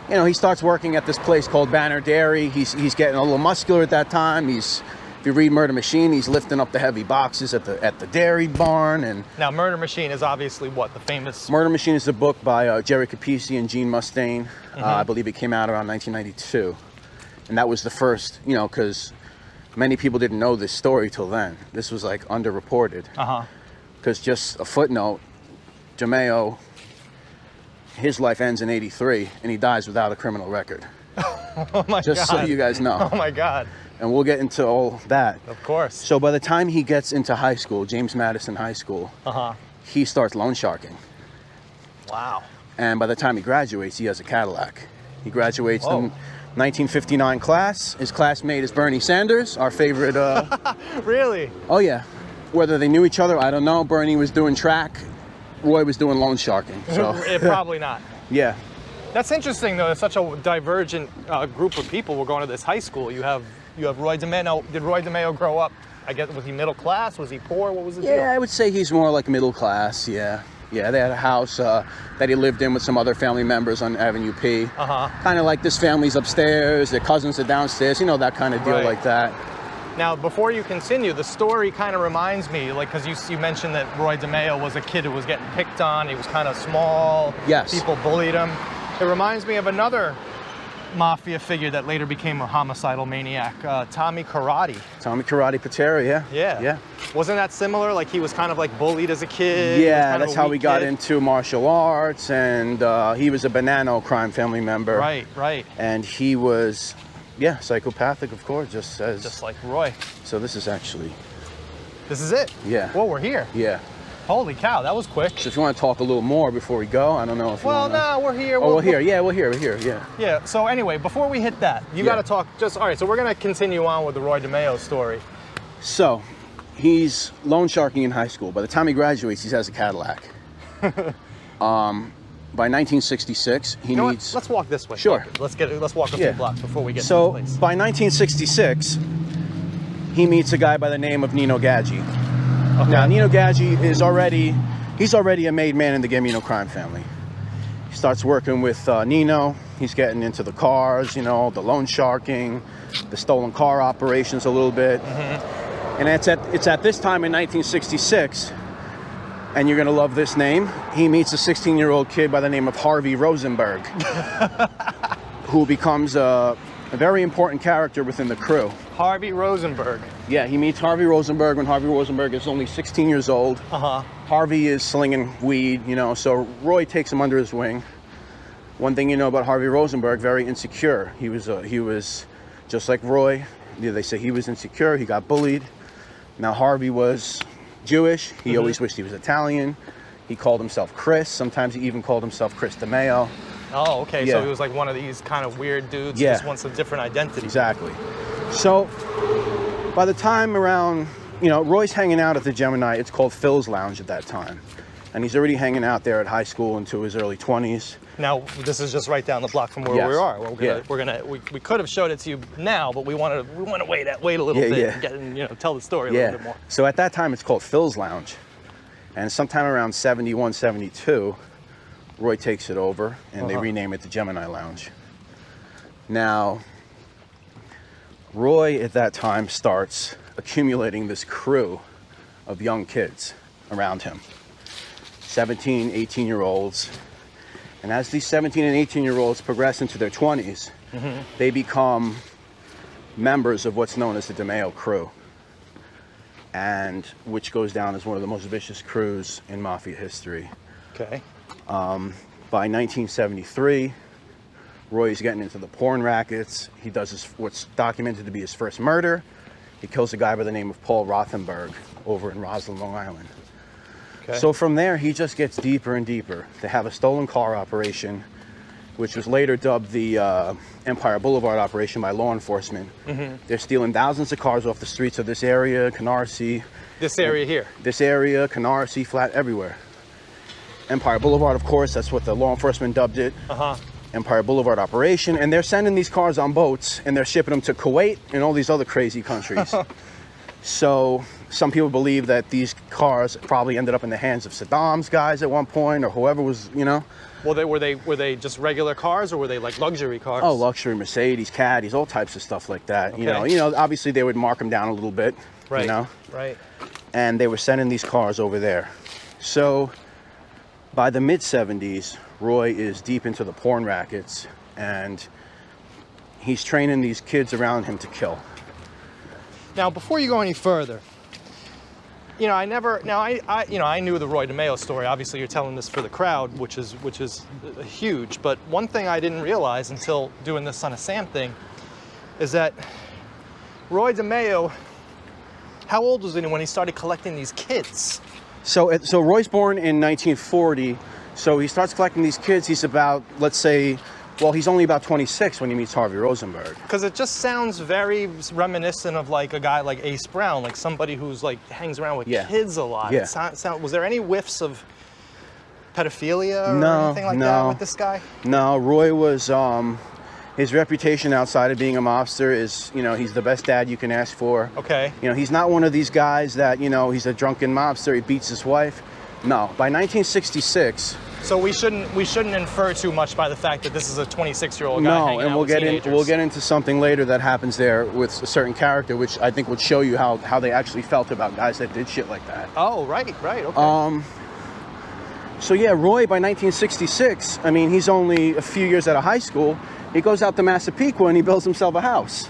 you know, he starts working at this place called Banner Dairy. He's getting a little muscular at that time. If you read Murder Machine, he's lifting up the heavy boxes at the dairy barn. And now, Murder Machine is obviously what, the famous... Murder Machine is a book by Jerry Capeci and Gene Mustaine. I believe it came out around 1992. And that was the first, you know, because many people didn't know this story till then. This was like underreported. Because just a footnote, Dimeo, his life ends in 83 and he dies without a criminal record. Oh my God. Just so you guys know. Oh my God. And we'll get into all that. Of course. So by the time he gets into high school, James Madison High School, he starts loan sharking. Wow. And by the time he graduates, he has a Cadillac. He graduates in 1959 class. His classmate is Bernie Sanders, our favorite. Really? Oh yeah. Whether they knew each other, I don't know. Bernie was doing track. Roy was doing loan sharking. So Probably not. Yeah. That's interesting, though. It's such a divergent group of people. We're going to this high school. You have Roy Dimeo. Did Roy Dimeo grow up? I guess, was he middle class? Was he poor? What was the deal? Yeah, I would say he's more like middle class. Yeah. Yeah, they had a house that he lived in with some other family members on Avenue P. Kind of like this family's upstairs, their cousins are downstairs. You know, that kind of deal like that. Now, before you continue, the story kind of reminds me, like, because you mentioned that Roy Dimeo was a kid who was getting picked on. He was kind of small. Yes. People bullied him. It reminds me of another mafia figure that later became a homicidal maniac, Tommy Karate. Tommy Karate Patera, yeah. Yeah. Wasn't that similar? Like, he was kind of like bullied as a kid. Yeah, that's how we got into martial arts, and he was a Bonanno crime family member. Right. And he was... Yeah, psychopathic, of course, just like Roy. So this is actually... This is it? Yeah. Whoa, we're here. Yeah. Holy cow, that was quick. So if you want to talk a little more before we go, I don't know if you want to... Well, no, we're here. Oh, we're here. Yeah, we're here, yeah. Yeah, so anyway, before we hit that, you got to talk all right, so we're going to continue on with the Roy Dimeo story. So, he's loan sharking in high school. By the time he graduates, he has a Cadillac. By 1966, he needs... Let's walk this way. Sure. Let's walk a few blocks before we get to so, the place. By 1966, he meets a guy by the name of Nino Gaggi. Okay. Now, Nino Gaggi is already a made man in the Gambino crime family. He starts working with Nino. He's getting into the cars, you know, the loan sharking, the stolen car operations a little bit. And it's at this time in 1966, and you're going to love this name. He meets a 16-year-old kid by the name of Harvey Rosenberg, who becomes a very important character within the crew. Harvey Rosenberg. Yeah, he meets Harvey Rosenberg when Harvey Rosenberg is only 16 years old. Harvey is slinging weed, you know, so Roy takes him under his wing. One thing you know about Harvey Rosenberg, very insecure. He was just like Roy. They say he was insecure, he got bullied. Now Harvey was Jewish, he always wished he was Italian. He called himself Chris, sometimes he even called himself Chris Dimeo. Oh, okay, Yeah. so he was like one of these kind of weird dudes who just wants a different identity. Exactly. So by the time around, you know, Roy's hanging out at the Gemini, it's called Phil's Lounge at that time. And he's already hanging out there at high school into his early 20s. Now, this is just right down the block from where we are. We could have showed it to you now, but we want to wait a little bit and get and, you know, tell the story a little bit more. So at that time, it's called Phil's Lounge. And sometime around 71, 72, Roy takes it over, and they rename it the Gemini Lounge. Now, Roy at that time starts accumulating this crew of young kids around him. 17, 18-year-olds. And as these 17 and 18-year-olds progress into their 20s, they become members of what's known as the Dimeo crew, and which goes down as one of the most vicious crews in Mafia history. Okay. By 1973, Roy's getting into the porn rackets. He does what's documented to be his first murder. He kills a guy by the name of Paul Rothenberg over in Roslyn, Long Island. Okay. So from there, he just gets deeper and deeper. They have a stolen car operation, which was later dubbed the Empire Boulevard operation by law enforcement. They're stealing thousands of cars off the streets of this area, Canarsie. This area here. This area, Canarsie, Flat, everywhere. Empire Boulevard, of course, that's what the law enforcement dubbed it. Empire Boulevard operation. And they're sending these cars on boats, and they're shipping them to Kuwait and all these other crazy countries. So some people believe that these cars probably ended up in the hands of Saddam's guys at one point, or whoever was, you know. Well, were they just regular cars, or were they like luxury cars? Oh, luxury, Mercedes, Caddies, all types of stuff like that. Okay. You know, obviously they would mark them down a little bit, right, you know. Right. And they were sending these cars over there. So by the mid-70s, Roy is deep into the porn rackets, and he's training these kids around him to kill. Now, before you go any further, you know, I knew the Roy Dimeo story. Obviously, you're telling this for the crowd, which is huge. But one thing I didn't realize until doing this Son of Sam thing is that Roy Dimeo, how old was he when he started collecting these kids? So Roy's born in 1940. So he starts collecting these kids. He's about, let's say, well, he's only about 26 when he meets Harvey Rosenberg. Because it just sounds very reminiscent of like a guy like Ace Brown, like somebody who's like hangs around with kids a lot. Yeah. Was there any whiffs of pedophilia or anything like that with this guy? No, Roy was, his reputation outside of being a mobster is, you know, he's the best dad you can ask for. Okay. You know, he's not one of these guys that, you know, he's a drunken mobster, he beats his wife. No, by 1966... So we shouldn't infer too much by the fact that this is a 26-year-old guy hanging out with teenagers. We'll get into something later that happens there with a certain character, which I think would show you how they actually felt about guys that did shit like that. Oh, right, okay. So yeah, Roy by 1966, I mean, he's only a few years out of high school. He goes out to Massapequa and he builds himself a house.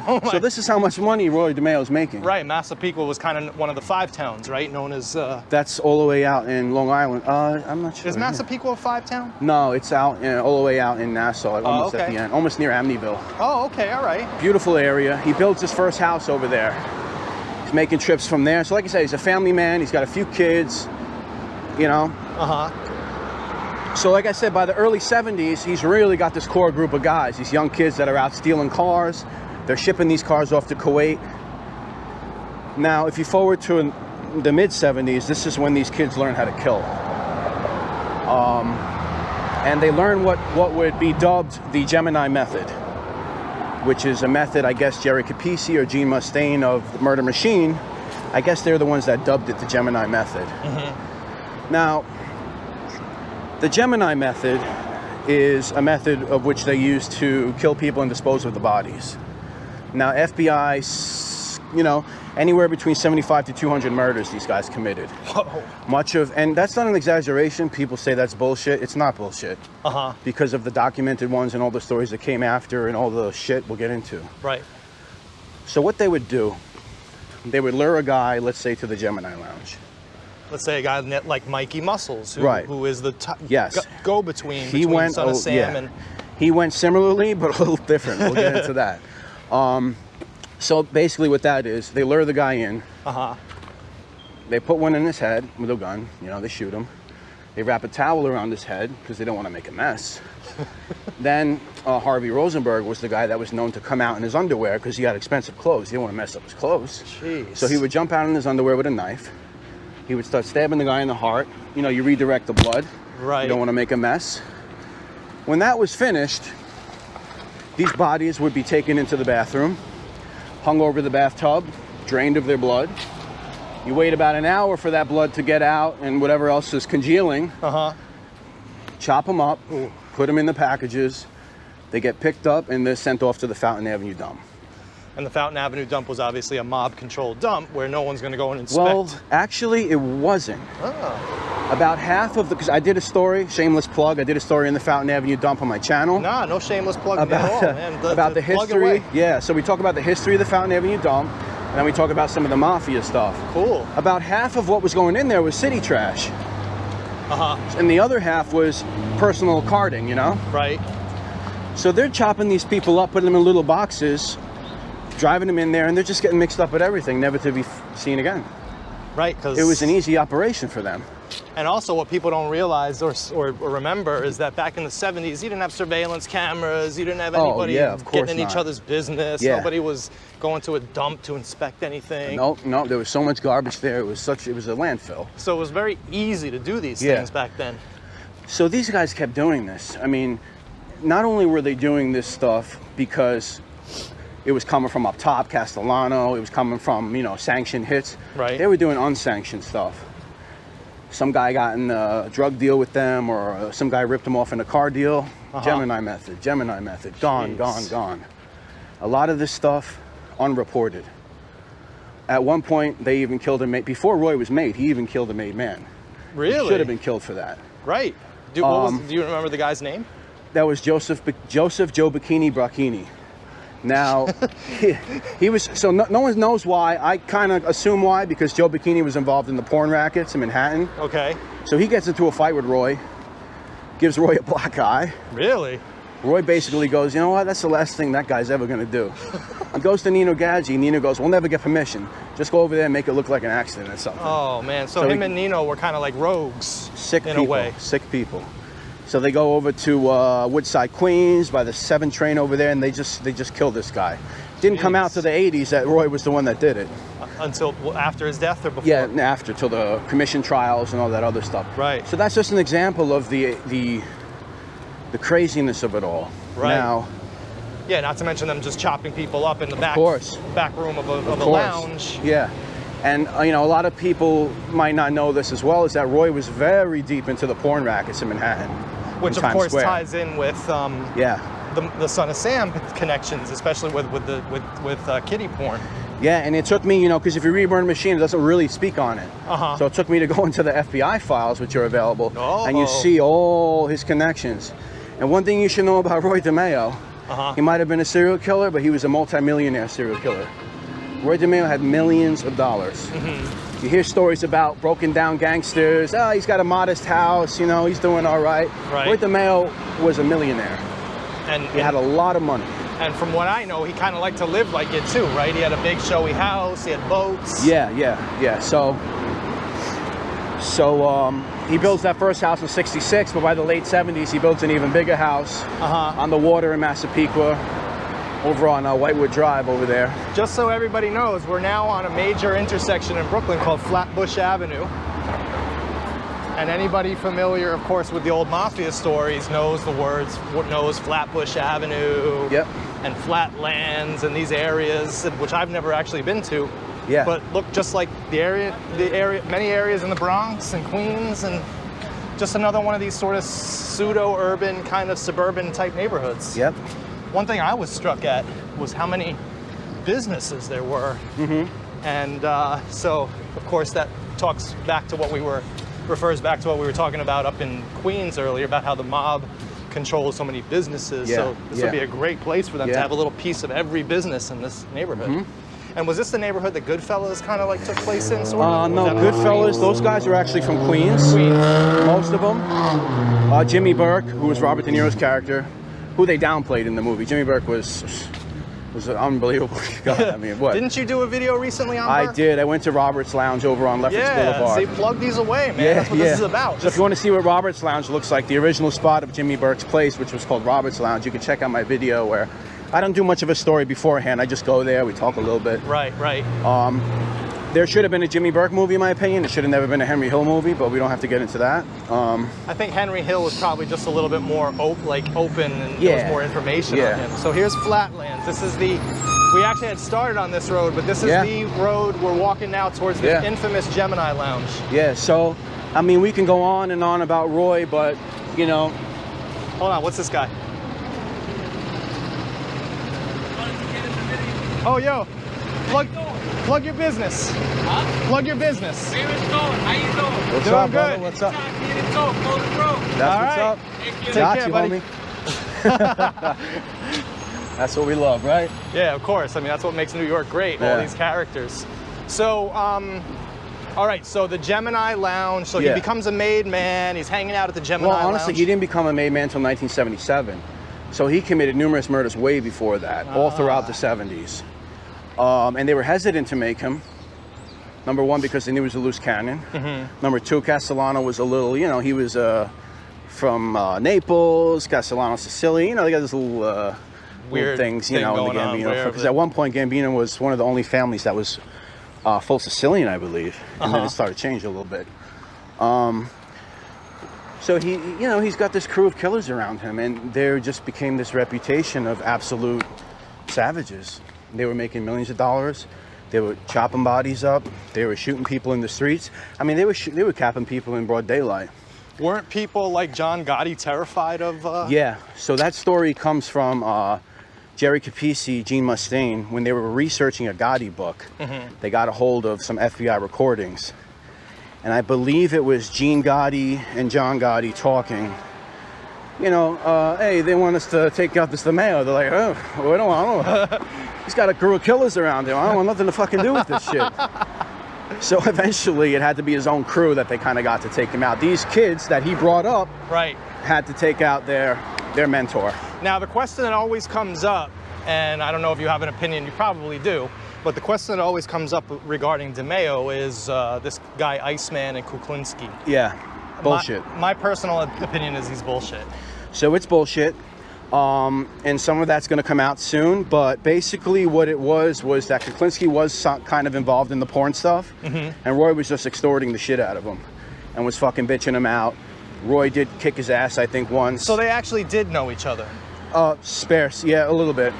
Oh my. So this is how much money Roy Dimeo is making. Right, Massapequa was kind of one of the 5 towns, right? Known as... That's all the way out in Long Island. I'm not sure. Is Massapequa a 5 town? No, it's out all the way out in Nassau, like almost at the end, almost near Amityville. Oh, okay, all right. Beautiful area. He builds his first house over there. He's making trips from there. So like I said, he's a family man. He's got a few kids, you know. So like I said, by the early 70s, he's really got this core group of guys, these young kids that are out stealing cars. They're shipping these cars off to Kuwait. Now, if you forward to the mid-70s, this is when these kids learn how to kill. And they learn what would be dubbed the Gemini Method, which is a method, I guess, Jerry Capisi or Gene Mustaine of Murder Machine, I guess they're the ones that dubbed it the Gemini Method. Now, the Gemini Method is a method of which they use to kill people and dispose of the bodies. Now, FBI you know, anywhere between 75 to 200 murders these guys committed. Whoa. And that's not an exaggeration. People say that's bullshit. It's not bullshit. Because of the documented ones and all the stories that came after and all the shit we'll get into. Right. So what they would do, they would lure a guy, let's say, to the Gemini Lounge. Let's say a guy like Mikey Muscles, who is the go-between between Son of Sam and... He went similarly, but a little different. We'll get into that. So basically what that is, they lure the guy in. They put one in his head with a gun. You know, they shoot him. They wrap a towel around his head because they don't want to make a mess. Then Harvey Rosenberg was the guy that was known to come out in his underwear because he had expensive clothes. He didn't want to mess up his clothes. Jeez. So he would jump out in his underwear with a knife. He would start stabbing the guy in the heart. You know, you redirect the blood. Right. You don't want to make a mess. When that was finished, these bodies would be taken into the bathroom, hung over the bathtub, drained of their blood. You wait about an hour for that blood to get out and whatever else is congealing. Chop them up, put them in the packages. They get picked up and they're sent off to the Fountain Avenue dump. And the Fountain Avenue dump was obviously a mob-controlled dump where no one's going to go and inspect. Well, actually, it wasn't. About half of the, because I did a story, shameless plug, I did a story in the Fountain Avenue dump on my channel. Nah, no shameless plug at all, man. About the history. Yeah, so we talk about the history of the Fountain Avenue dump, and then we talk about some of the mafia stuff. Cool. About half of what was going in there was city trash. And the other half was personal carding, you know? Right. So they're chopping these people up, putting them in little boxes, driving them in there, and they're just getting mixed up with everything, never to be seen again. Right, because it was an easy operation for them. And also what people don't realize or remember is that back in the 70s, you didn't have surveillance cameras, you didn't have anybody getting in each other's business, nobody was going to a dump to inspect anything. No, there was so much garbage there, it was a landfill. So it was very easy to do these things back then. So these guys kept doing this. I mean, not only were they doing this stuff because it was coming from up top, Castellano, it was coming from, you know, sanctioned hits. Right. They were doing unsanctioned stuff. Some guy got in a drug deal with them, or some guy ripped them off in a car deal. Gemini Method, gone. A lot of this stuff, unreported. At one point, they even killed a mate. Before Roy was made, he even killed a made man. Really? He should have been killed for that. Right. Do you remember the guy's name? That was Joseph Joe Bikini Brachini. Now, he was, so no one knows why. I kind of assume why, because Joe Bikini was involved in the porn rackets in Manhattan. Okay. So he gets into a fight with Roy, gives Roy a black eye. Really? Roy basically goes, you know what, that's the last thing that guy's ever going to do. He goes to Nino Gadji. Nino goes, we'll never get permission. Just go over there and make it look like an accident or something. Oh, man. So him and Nino were kind of like rogues. Sick in people, a way. Sick people. So they go over to Woodside, Queens, by the 7 train over there, and they just killed this guy. Didn't come out to the 80s that Roy was the one that did it. Until after his death or before? Yeah, after, till the commission trials and all that other stuff. Right. So that's just an example of the craziness of it all. Right. Now, yeah, not to mention them just chopping people up in the back room of a lounge. Yeah. And, you know, a lot of people might not know this as well, is that Roy was very deep into the porn rackets in Manhattan. Which, of course, ties in with the Son of Sam connections, especially with kiddie porn. Yeah, and it took me, you know, because if you read Murder Machine, it doesn't really speak on it. So it took me to go into the FBI files, which are available, and you see all his connections. And one thing you should know about Roy Dimeo, he might have been a serial killer, but he was a multi-millionaire serial killer. Roy Dimeo had millions of dollars. You hear stories about broken down gangsters. Oh, he's got a modest house, you know, he's doing all right. Roy Dimeo was a millionaire. And he had a lot of money. And from what I know, he kind of liked to live like it too, right? He had a big showy house, he had boats. Yeah. So he builds that first house in '66, but by the late '70s, he builds an even bigger house on the water in Massapequa, over on Whitewood Drive over there. Just so everybody knows, we're now on a major intersection in Brooklyn called Flatbush Avenue. And anybody familiar, of course, with the old mafia stories knows Flatbush Avenue and Flatlands and these areas, which I've never actually been to. Yeah. But look just like many areas in the Bronx and Queens, and just another one of these sort of pseudo-urban, kind of suburban type neighborhoods. Yep. One thing I was struck at was how many businesses there were. And so, of course, that refers back to what we were talking about up in Queens earlier, about how the mob controls so many businesses. So this would be a great place for them to have a little piece of every business in this neighborhood. And was this the neighborhood that Goodfellas kind of like took place in? Sort of? No, Goodfellas, those guys are actually from Queens. Most of them. Jimmy Burke, who was Robert De Niro's character, who they downplayed in the movie. Jimmy Burke was an unbelievable guy. I mean, what? Didn't you do a video recently on Burke? I did. I went to Robert's Lounge over on Lefferts Boulevard. Yeah, plug these away, man. That's what this is about. So if you want to see what Robert's Lounge looks like, the original spot of Jimmy Burke's place, which was called Robert's Lounge, you can check out my video where I don't do much of a story beforehand. I just go there, we talk a little bit. Right. There should have been a Jimmy Burke movie, in my opinion. It should have never been a Henry Hill movie, but we don't have to get into that. I think Henry Hill was probably just a little bit more open, and there was more information on him. So here's Flatlands. This is we actually had started on this road, but this is the road we're walking now towards the infamous Gemini Lounge. Yeah, so, I mean, we can go on and on about Roy, but, you know. Hold on, what's this guy? Oh, yo, plug your business. Huh? Plug your business. Where is going? How you doing? What's doing up, good. brother? What's up? That's what's up. Take Got care, you, buddy. homie. That's what we love, right? Yeah, of course. I mean, that's what makes New York great, all these characters. So, all right, so the Gemini Lounge, so he becomes a made man, he's hanging out at the Gemini Lounge. Well, honestly, he didn't become a made man until 1977. So he committed numerous murders way before that, all throughout the 70s. And they were hesitant to make him. Number one, because they knew he was a loose cannon. Number two, Castellano was a little, you know, he was from Naples, Castellano, Sicily. You know, they got this little weird things, you know, in the Gambino. Because at one point, Gambino was one of the only families that was full Sicilian, I believe. And then it started changing a little bit. So he, you know, he's got this crew of killers around him, and there just became this reputation of absolute savages. They were making millions of dollars. They were chopping bodies up. They were shooting people in the streets. I mean, they were capping people in broad daylight. Weren't people like John Gotti terrified of? Yeah. So that story comes from Jerry Capisi, Gene Mustaine, when they were researching a Gotti book. They got a hold of some FBI recordings. And I believe it was Gene Gotti and John Gotti talking. You know, hey, they want us to take out this Dimeo. They're like, oh, I don't want. He's got a crew of killers around him. I don't want nothing to fucking do with this shit. So eventually, it had to be his own crew that they kind of got to take him out. These kids that he brought up, had to take out their mentor. Now, the question that always comes up, and I don't know if you have an opinion, you probably do. But the question that always comes up regarding Dimeo is this guy Iceman and Kuklinski. Yeah, bullshit. My personal opinion is he's bullshit. So it's bullshit, and some of that's going to come out soon. But basically, what it was that Kuklinski was kind of involved in the porn stuff, and Roy was just extorting the shit out of him, and was fucking bitching him out. Roy did kick his ass, I think, once. So they actually did know each other. Sparse, yeah, a little bit.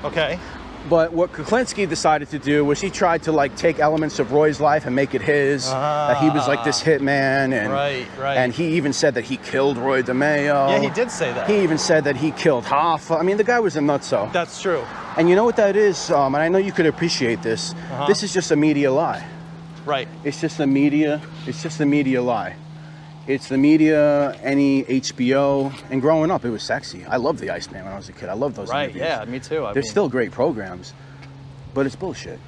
Okay. But what Kuklinski decided to do was he tried to like take elements of Roy's life and make it his. That he was like this hitman, and and he even said that he killed Roy Dimeo. Yeah, he did say that. He even said that he killed Hoffa. I mean, the guy was a nutso. That's true. And you know what that is? And I know you could appreciate this. This is just a media lie. Right. It's just a media. It's just a media lie. It's the media, any HBO, and growing up, it was sexy. I loved the Iceman when I was a kid. I loved those interviews. Yeah, me too. They're still great programs, but it's bullshit.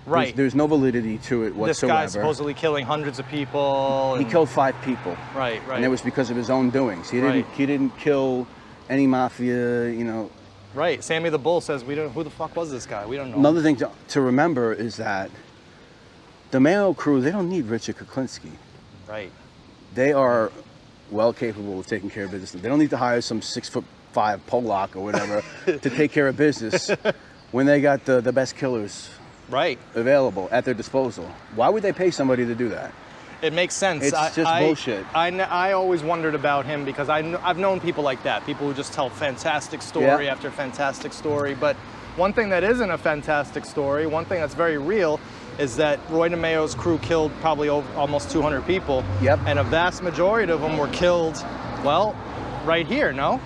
Right. There's no validity to it whatsoever. This guy's supposedly killing hundreds of people. He killed 5 people. Right. And it was because of his own doings. He didn't kill any mafia, you know. Right. Sammy the Bull says, who the fuck was this guy? We don't know. Another thing to remember is that the Mayo crew, they don't need Richard Kuklinski. Right. They are well capable of taking care of business. They don't need to hire some 6'5" Polak or whatever to take care of business when they got the best killers available at their disposal. Why would they pay somebody to do that? It makes sense. It's just bullshit. I always wondered about him because I've known people like that, people who just tell fantastic story after fantastic story. But one thing that isn't a fantastic story, one thing that's very real, is that Roy Dimeo's crew killed probably almost 200 people. Yep. And a vast majority of them were killed, well, right here, no?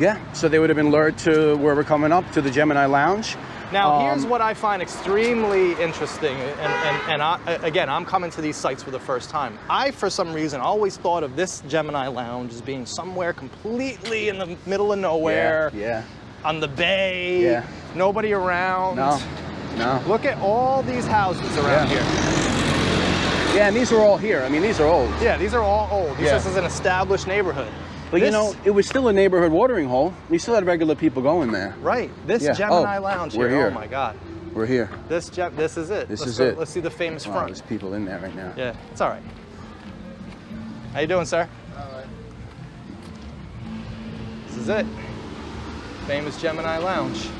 Yeah, so they would have been lured to where we're coming up, to the Gemini Lounge. Now, here's what I find extremely interesting, and again, I'm coming to these sites for the first time. I, for some reason, always thought of this Gemini Lounge as being somewhere completely in the middle of nowhere. Yeah. On the bay. Yeah. Nobody around. No. Look at all these houses around here. Yeah, and these are all here. I mean, these are old. Yeah, these are all old. This is an established neighborhood. But you know, it was still a neighborhood watering hole. We still had regular people going there. Right. This Gemini Lounge we're here. Oh my God. We're here. This is it. This is it. Let's see the famous front. There's people in there right now. Yeah, it's all right. How you doing, sir? All right. This is it. Famous Gemini Lounge.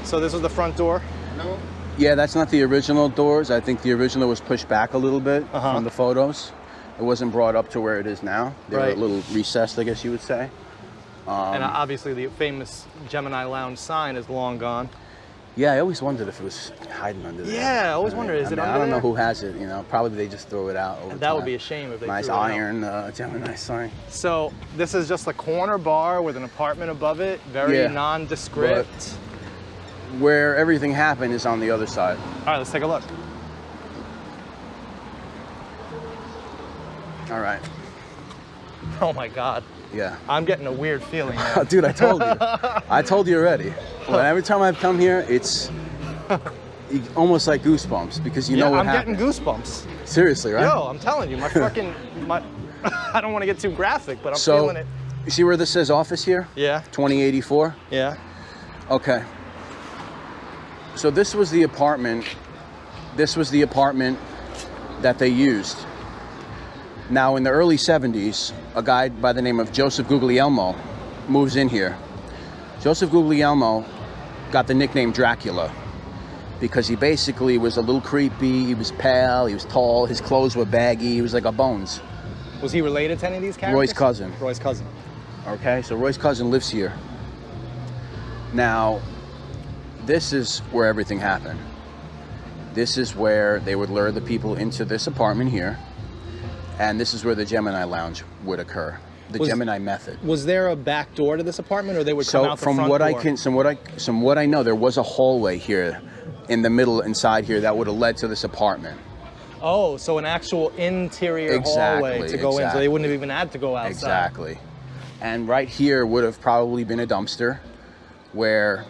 So this was the front door? No. Yeah, that's not the original doors. I think the original was pushed back a little bit from the photos. It wasn't brought up to where it is now. They were a little recessed, I guess you would say. And obviously the famous Gemini Lounge sign is long gone. Yeah, I always wondered if it was hiding under there. Yeah, I always wondered, is it under I don't know there? who has it, you know. Probably they just throw it out over That time. would be a shame if they nice threw it out. iron Gemini sign. So this is just a corner bar with an apartment above it, very nondescript. Where everything happened is on the other side. All right, let's take a look. All right. Oh my God. Yeah. I'm getting a weird feeling now. Dude, I told you. I told you already. Well, every time I've come here, it's almost like goosebumps because you know what happened. I'm getting goosebumps. Seriously, right? Yo, I'm telling you, my fucking, I don't want to get too graphic, but I'm feeling it. You see where this says office here? Yeah. 2084? Yeah. Okay. So this was the apartment. This was the apartment that they used. Now, in the early 70s, a guy by the name of Joseph Guglielmo moves in here. Joseph Guglielmo got the nickname Dracula because he basically was a little creepy. He was pale, he was tall, his clothes were baggy, he was like a Bones. Was he related to any of these characters? Roy's cousin. Roy's cousin. Okay, so Roy's cousin lives here. Now, this is where everything happened. This is where they would lure the people into this apartment here. And this is where the Gemini Lounge would occur. The Gemini Method. Was there a back door to this apartment, or they would come out the front door? From what I know, there was a hallway here, in the middle, inside here, that would have led to this apartment. Oh, so an actual interior hallway to go in, so they wouldn't have even had to go outside. Exactly. And right here would have probably been a dumpster, where.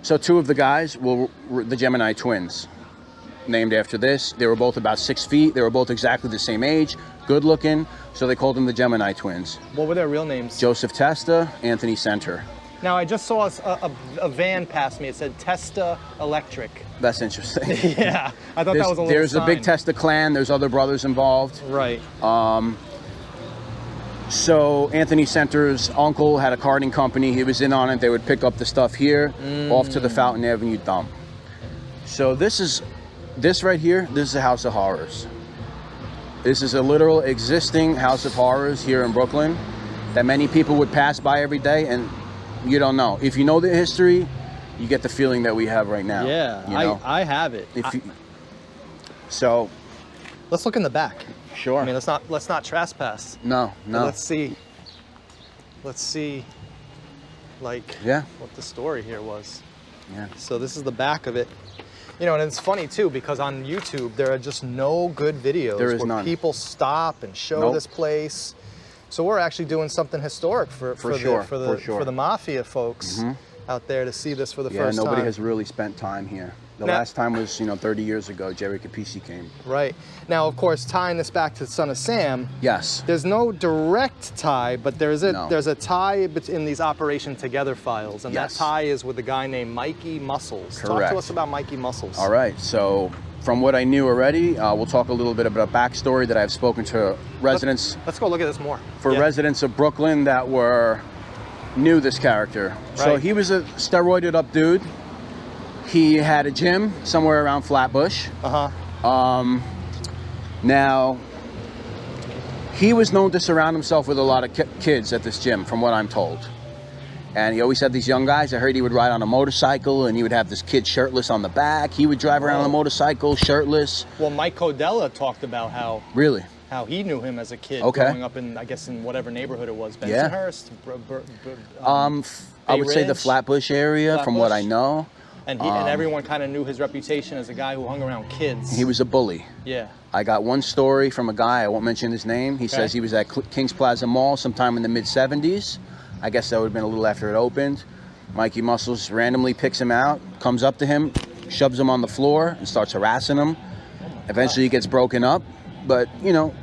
So two of the guys were the Gemini twins. Named after this. They were both about 6 feet. They were both exactly the same age, good looking. So they called them the Gemini twins. What were their real names? Joseph Testa, Anthony Center. Now I just saw a van pass me. It said Testa Electric. That's interesting. Yeah, I thought that was a little There's sign. a big Testa clan. There's other brothers involved. Right. So Anthony Center's uncle had a carting company. He was in on it. They would pick up the stuff here, off to the Fountain Avenue dump. So this right here, this is a house of horrors. This is a literal existing house of horrors here in Brooklyn that many people would pass by every day, and you don't know. If you know the history, you get the feeling that we have right now. Yeah, you know? I have it. So let's look in the back. Sure. I mean, let's not trespass. No. Let's see, like, what the story here was. Yeah. So this is the back of it. You know, and it's funny too, because on YouTube, there are just no good videos where people stop and show this place. So we're actually doing something historic for the mafia folks out there to see this for the first time. Yeah, nobody has really spent time here. The last time was, 30 years ago, Jerry Capisi came. Right. Now, of course, tying this back to Son of Sam. Yes. There's no direct tie, but there's a tie in these Operation Together files, and that tie is with a guy named Mikey Muscles. Correct. Talk to us about Mikey Muscles. All right. So, from what I knew already, we'll talk a little bit about backstory that I've spoken to residents. Let's go look at this more. Residents of Brooklyn that knew this character. Right. So he was a steroided up dude. He had a gym somewhere around Flatbush. Now, he was known to surround himself with a lot of kids at this gym, from what I'm told. And he always had these young guys. I heard he would ride on a motorcycle, and he would have this kid shirtless on the back. He would drive around on a motorcycle, shirtless. Well, Mike Codella talked about how he knew him as a kid growing up in, I guess, in whatever neighborhood it was, Bensonhurst. I would say the Flatbush area, from what I know. And and everyone kind of knew his reputation as a guy who hung around kids. He was a bully. Yeah. I got one story from a guy, I won't mention his name. He says he was at Kings Plaza Mall sometime in the mid-'70s. I guess that would have been a little after it opened. Mikey Muscles randomly picks him out, comes up to him, shoves him on the floor, and starts harassing him. Eventually he gets broken up, but, you know,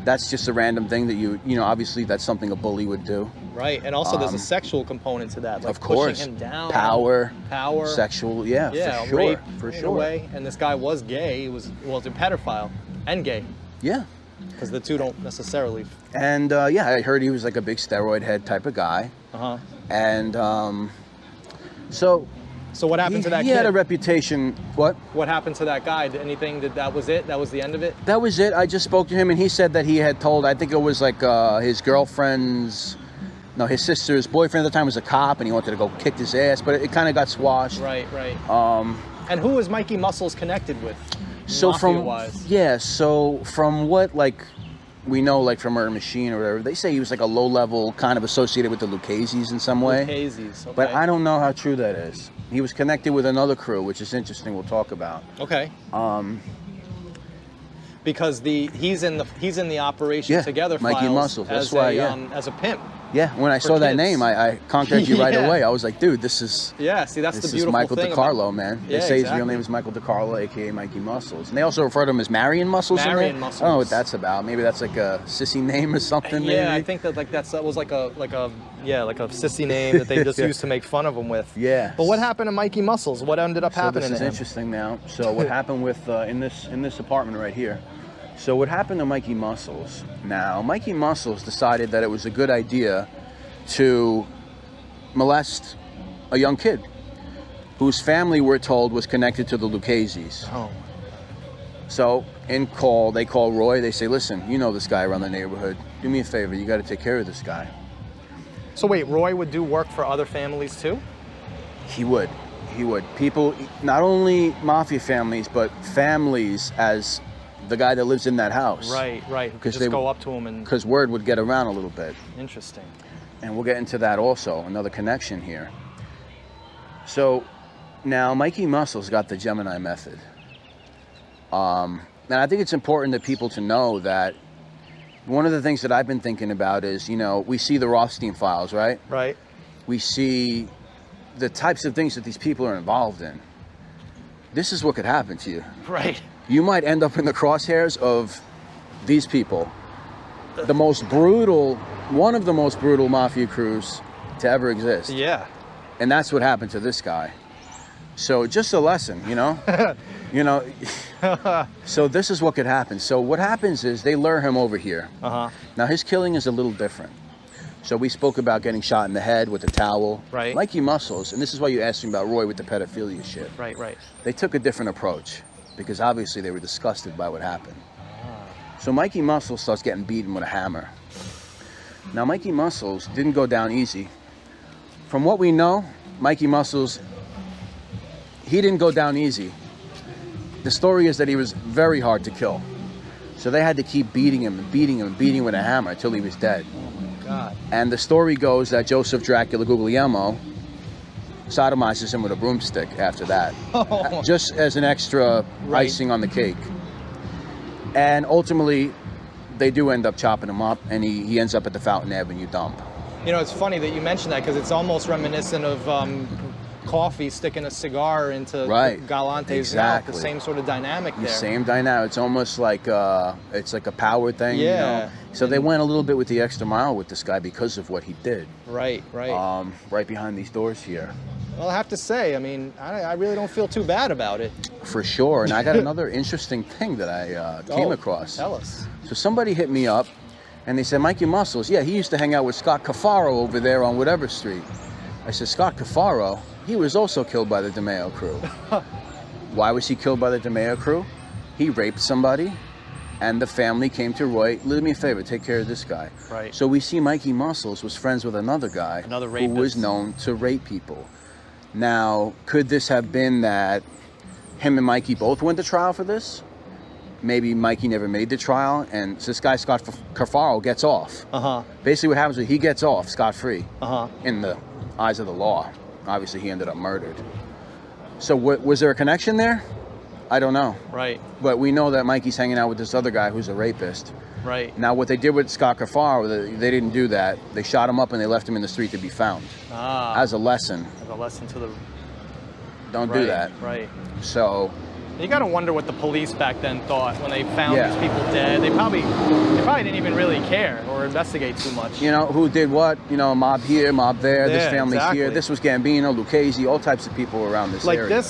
that's just a random thing that you know, obviously that's something a bully would do. Right, and also there's a sexual component to that, like of course. Pushing him down. Power, for sexual, for rape, sure, for in sure. a way. And this guy was gay. He was a pedophile and gay. Yeah. Because the two don't necessarily. And I heard he was like a big steroid head type of guy. And so what happened to that kid? He had a reputation. What? What happened to that guy? Anything? That was it? That was the end of it? That was it. I just spoke to him, and he said that he had told, I think it was like his girlfriend's, no, his sister's boyfriend at the time was a cop, and he wanted to go kick his ass, but it kind of got squashed. Right. And who was Mikey Muscles connected with? So Mafia-wise? So from what we know, like from Murder Machine or whatever, they say he was like a low level, kind of associated with the Lucchese's in some way. Lucchese's, okay. But I don't know how true that is. He was connected with another crew, which is interesting. We'll talk about. Okay. Because he's in the operation together. Mikey Muscles. That's why. As a pimp. Yeah, when I saw that name, I contacted you right away. I was like, dude, this is... Yeah, see, that's the beautiful Michael thing DiCarlo, man. They say his real name is Michael DiCarlo, a.k.a. Mikey Muscles. And they also refer to him as Marion Muscles. Marion Muscles. I don't know what that's about. Maybe that's like a sissy name or something, maybe? Yeah, I think that that was like a sissy name that they just used to make fun of him with. Yeah. But what happened to Mikey Muscles? What ended up happening to him? This is interesting now. So what happened with, in this apartment right here. So what happened to Mikey Muscles? Now, Mikey Muscles decided that it was a good idea to molest a young kid whose family, we're told, was connected to the Lucchese's. Oh. So they call Roy, they say, listen, you know this guy around the neighborhood. Do me a favor, you got to take care of this guy. So wait, Roy would do work for other families too? He would. People, not only mafia families, but families as the guy that lives in that house. Right. Because they go up to him and... Because word would get around a little bit. Interesting. And we'll get into that also, another connection here. So now Mikey Muscles got the Gemini Method. And I think it's important that people to know that one of the things that I've been thinking about is, you know, we see the Rothstein files, right? Right. We see the types of things that these people are involved in. This is what could happen to you. Right. You might end up in the crosshairs of these people. The most brutal, one of the most brutal mafia crews to ever exist. Yeah. And that's what happened to this guy. So just a lesson, you know? So this is what could happen. So what happens is they lure him over here. Now his killing is a little different. So we spoke about getting shot in the head with a towel. Right. Mikey Muscles, and this is why you asked me about Roy with the pedophilia shit. Right. They took a different approach because obviously they were disgusted by what happened. So Mikey Muscles starts getting beaten with a hammer. Now Mikey Muscles didn't go down easy. From what we know, Mikey Muscles, he didn't go down easy. The story is that he was very hard to kill. So they had to keep beating him with a hammer until he was dead. Oh my God. And the story goes that Joseph Dracula Guglielmo sodomizes him with a broomstick after that. Just as an extra icing on the cake. And ultimately, they do end up chopping him up, and he ends up at the Fountain Avenue dump. You know, it's funny that you mentioned that because it's almost reminiscent of Coffee sticking a cigar into Galante's mouth. The same sort of dynamic there. The same dynamic. It's almost like it's like a power thing. Yeah. You know? So they went a little bit with the extra mile with this guy because of what he did. Right. Right behind these doors here. Well, I have to say, I mean, I really don't feel too bad about it. For sure. And I got another interesting thing that I came across. Tell us. So somebody hit me up, and they said, Mikey Muscles, yeah, he used to hang out with Scott Cafaro over there on whatever street. I said, Scott Cafaro? He was also killed by the Dimeo crew. Why was he killed by the Dimeo crew? He raped somebody, And the family came to Roy, do me a favor, take care of this guy. Right. So we see Mikey Muscles was friends with another guy Another who rapist. was known to rape people. Now, could this have been that him and Mikey both went to trial for this? Maybe Mikey never made the trial, and so this guy, Scott Carfaro, gets off. Basically what happens is he gets off scot-free in the eyes of the law. Obviously, he ended up murdered. So was there a connection there? I don't know. Right. But we know that Mikey's hanging out with this other guy who's a rapist. Right. Now, what they did with Scott Carfaro, they didn't do that. They shot him up and they left him in the street to be found. As a lesson. As a lesson to the... Don't do that. Right. So... You gotta wonder what the police back then thought when they found these people dead. They probably didn't even really care or investigate too much. You know, who did what? You know, mob here, mob there, this family's exactly. here. This was Gambino, Lucchese, all types of people around this area.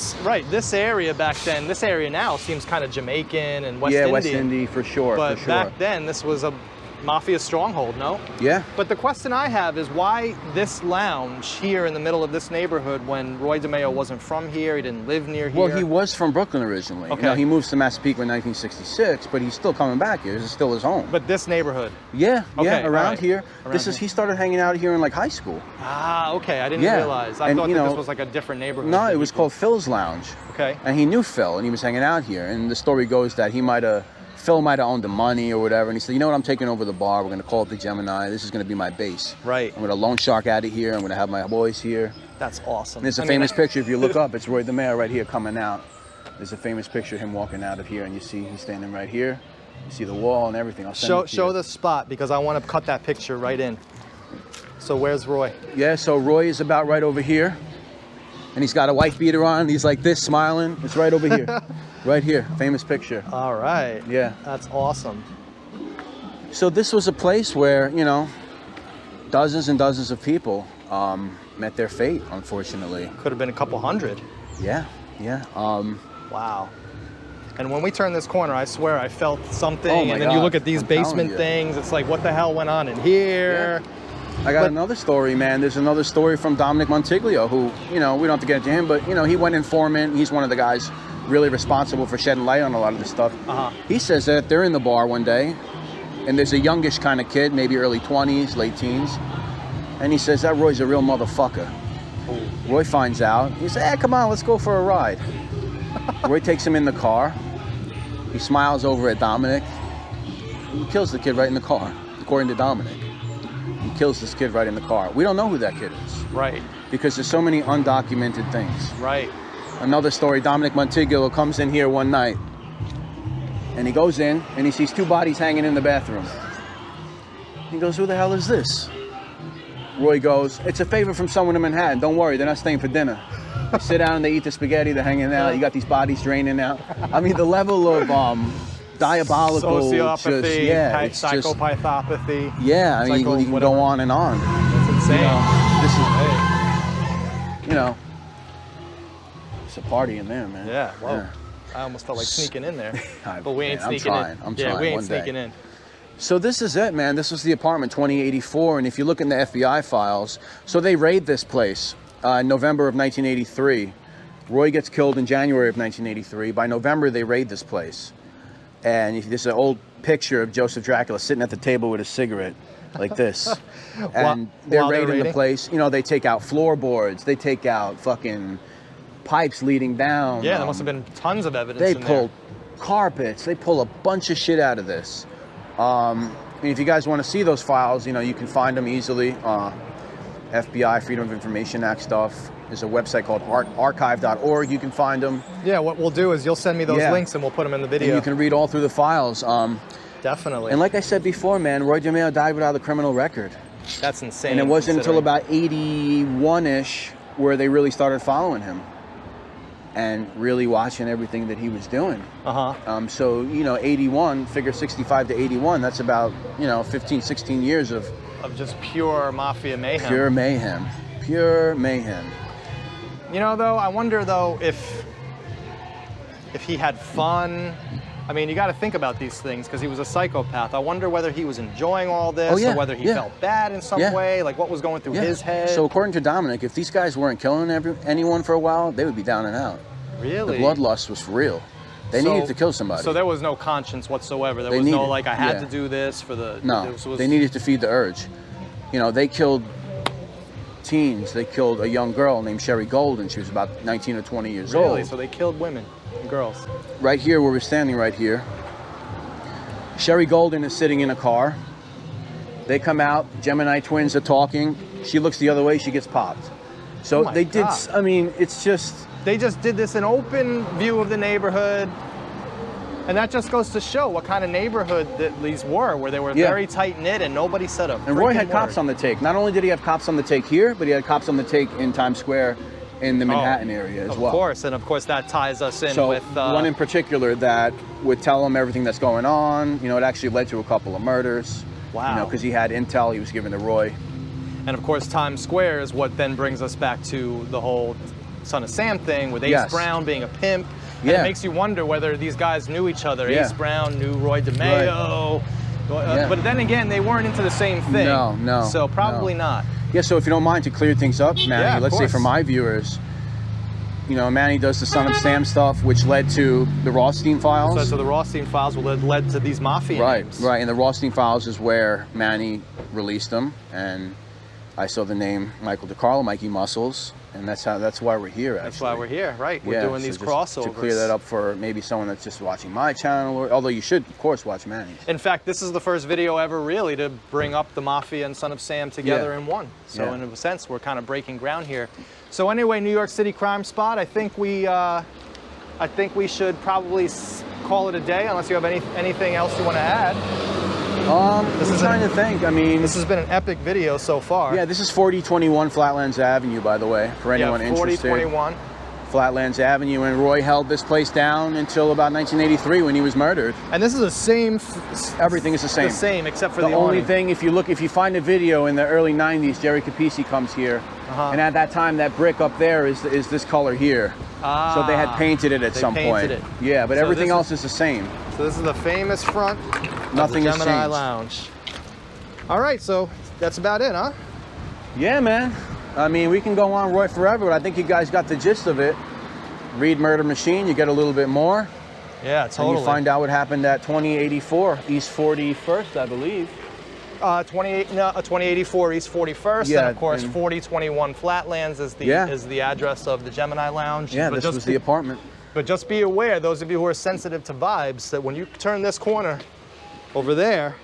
This area back then, this area now seems kind of Jamaican and West Indian. Yeah, West Indian for sure, But back then, this was a mafia stronghold, no? Yeah. But the question I have is why this lounge here in the middle of this neighborhood when Roy Dimeo wasn't from here, he didn't live near here? Well, he was from Brooklyn originally. Okay. You know, he moves to Massapequa in 1966, but he's still coming back here. This is still his home. But this neighborhood? Yeah, okay, around here. Around He started hanging out here in like high school. Ah, okay, I didn't realize. I thought that this was like a different neighborhood. No, it was called Phil's Lounge. Okay. And he knew Phil, and he was hanging out here. And the story goes that Phil might have owned the money or whatever, and he said, you know what, I'm taking over the bar. We're going to call it the Gemini. This is going to be my base. Right. I'm going to loan shark out of here. I'm going to have my boys here. That's awesome. And there's a famous picture. If you look up, it's Roy Dimeo right here coming out. There's a famous picture of him walking out of here, and you see he's standing right here. You see the wall and everything. I'll send it to show you. the spot, because I want to cut that picture right in. So where's Roy? Yeah, so Roy is about right over here. And he's got a white beater on. He's like this, smiling. It's right over here. Right here. Famous picture. All right. Yeah. That's awesome. So this was a place where, you know, dozens and dozens of people met their fate, unfortunately. Could have been a couple hundred. Yeah, yeah. Wow. And when we turned this corner, I swear I felt something. Oh my and then you God, look at these I'm telling basement you. things. It's like, what the hell went on in here? Yeah. I got another story, man. There's another story from Dominic Montiglio, who, you know, we don't have to get into him, but, you know, he went informant. He's one of the guys really responsible for shedding light on a lot of this stuff. He says that they're in the bar one day, and there's a youngish kind of kid, maybe early 20s, late teens, and he says, that Roy's a real motherfucker. Roy finds out. He says, hey, come on, let's go for a ride. Roy takes him in the car. He smiles over at Dominic. He kills the kid right in the car, according to Dominic. He kills this kid right in the car. We don't know who that kid is. Right. Because there's so many undocumented things. Right. Another story, Dominic Montiglio comes in here one night, and he goes in, and he sees two bodies hanging in the bathroom. He goes, who the hell is this? Roy goes, it's a favor from someone in Manhattan. Don't worry, they're not staying for dinner. They sit down and they eat the spaghetti, they're hanging out. You got these bodies draining out. I mean, the level of diabolical, sociopathy, it's just, psychopathopathy. yeah, I mean, you can go on and on. That's insane. You know, it's a party in there, man. Yeah, well, yeah. I almost felt like sneaking in there, but we ain't I'm sneaking trying. in. I'm yeah, trying. we ain't One sneaking day. in. So this is it, man. This was the apartment, 2084, and if you look in the FBI files, so they raid this place in November of 1983. Roy gets killed in January of 1983. By November, they raid this place. And there's an old picture of Joseph Dracula sitting at the table with a cigarette, like this. And they're raiding the place. You know, they take out floorboards. They take out fucking pipes leading down. Yeah, there must have been tons of evidence They in pull there. carpets. They pull a bunch of shit out of this. I mean, if you guys want to see those files, you know, you can find them easily. FBI, Freedom of Information Act stuff. There's a website called archive.org. You can find them. Yeah, what we'll do is you'll send me those links and we'll put them in the video. And you can read all through the files. Definitely. And like I said before, man, Roy Dimeo died without a criminal record. That's insane. And it wasn't until about 81-ish where they really started following him and really watching everything that he was doing. So, you know, 81, figure 65 to 81, that's about, you know, 15, 16 years of just pure mafia mayhem. Pure mayhem. Pure mayhem. You know, though, I wonder, though, if he had fun. I mean, you got to think about these things because he was a psychopath. I wonder whether he was enjoying all this or whether he felt bad in some way, like what was going through his head. So according to Dominic, if these guys weren't killing anyone for a while, they would be down and out. Really? The bloodlust was real. They needed to kill somebody. So there was no conscience whatsoever. There was no like, I had to do this for the... No, they needed to feed the urge. You know, they killed teens. They killed a young girl named Sherry Golden. She was about 19 or 20 years old. Really? So they killed women and girls. Right here, where we're standing right here, Sherry Golden is sitting in a car. They come out, Gemini twins are talking. She looks the other way, she gets popped. So they did, I mean, it's just... They just did this in open view of the neighborhood. And that just goes to show what kind of neighborhood that these were, where they were very tight-knit and nobody said a freaking And Roy had word. cops on the take. Not only did he have cops on the take here, but he had cops on the take in Times Square in the Manhattan area as well. Of course, and of course that ties us in with... one in particular that would tell him everything that's going on. You know, it actually led to a couple of murders. Wow. You know, because he had intel he was giving to Roy. And of course, Times Square is what then brings us back to the whole Son of Sam thing with Ace Brown being a pimp. And it makes you wonder whether these guys knew each other. Ace Brown knew Roy Dimeo. But then again, they weren't into the same thing. No. So probably not. Yeah, so if you don't mind to clear things up, Manny, let's say for course. my viewers, you know, Manny does the Son of Sam stuff, which led to the Rothstein files. So the Rothstein files led to these mafia names. Right, and the Rothstein files is where Manny released them, and I saw the name Michael DeCarlo, Mikey Muscles, and that's why we're here. Actually. That's why we're here, right? We're doing these crossovers. To clear that up for maybe someone that's just watching my channel, or although you should, of course, watch Manny's. In fact, this is the first video ever really to bring up the Mafia and Son of Sam together in one. So in a sense, we're kind of breaking ground here. So anyway, New York City Crime Spot, I think we should probably call it a day, unless you have anything else you want to add. I'm trying to think. I mean, this has been an epic video so far. Yeah, this is 4021 Flatlands Avenue, by the way, for anyone interested. 4021. Flatlands Avenue, and Roy held this place down until about 1983 when he was murdered. And this is the same. Everything is the same. The same, except for the only awning. thing. If you find a video in the early 90s, Jerry Capisi comes here, and at that time, that brick up there is this color here. So they had painted it at some point. Yeah, but everything else is the same. So this is the famous front. Nothing of has the Gemini changed. Lounge. All right, so that's about it, huh? Yeah, man. I mean, we can go on Roy forever, but I think you guys got the gist of it. Read Murder Machine, you get a little bit more. Yeah, totally. And you find out what happened at 2084 East 41st, I believe. 2084 East 41st, yeah, and of course 4021 Flatlands is the address of the Gemini Lounge. Yeah, this was the apartment. But just be aware, those of you who are sensitive to vibes, that when you turn this corner over there,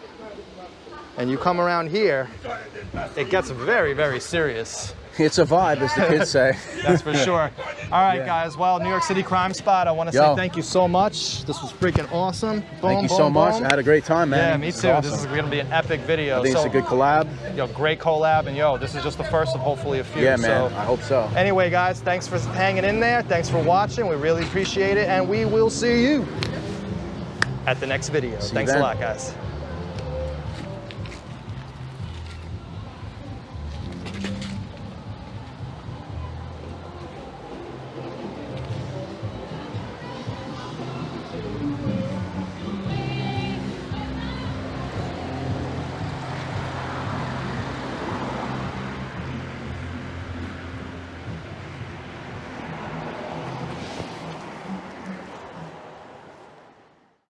and you come around here, it gets very, very serious. It's a vibe, as the kids say. That's for sure. All right, guys. Well, New York City Crime Spot, I want to say thank you so much. This was freaking awesome. Thank you so much. I had a great time, man. Yeah, me too. Awesome. This is going to be an epic video. I think it's a good collab. Yo, great collab, and this is just the first of hopefully a few. Yeah, man. I hope so. Anyway, guys, thanks for hanging in there. Thanks for watching. We really appreciate it, and we will see you at the next video. Thanks a lot, guys.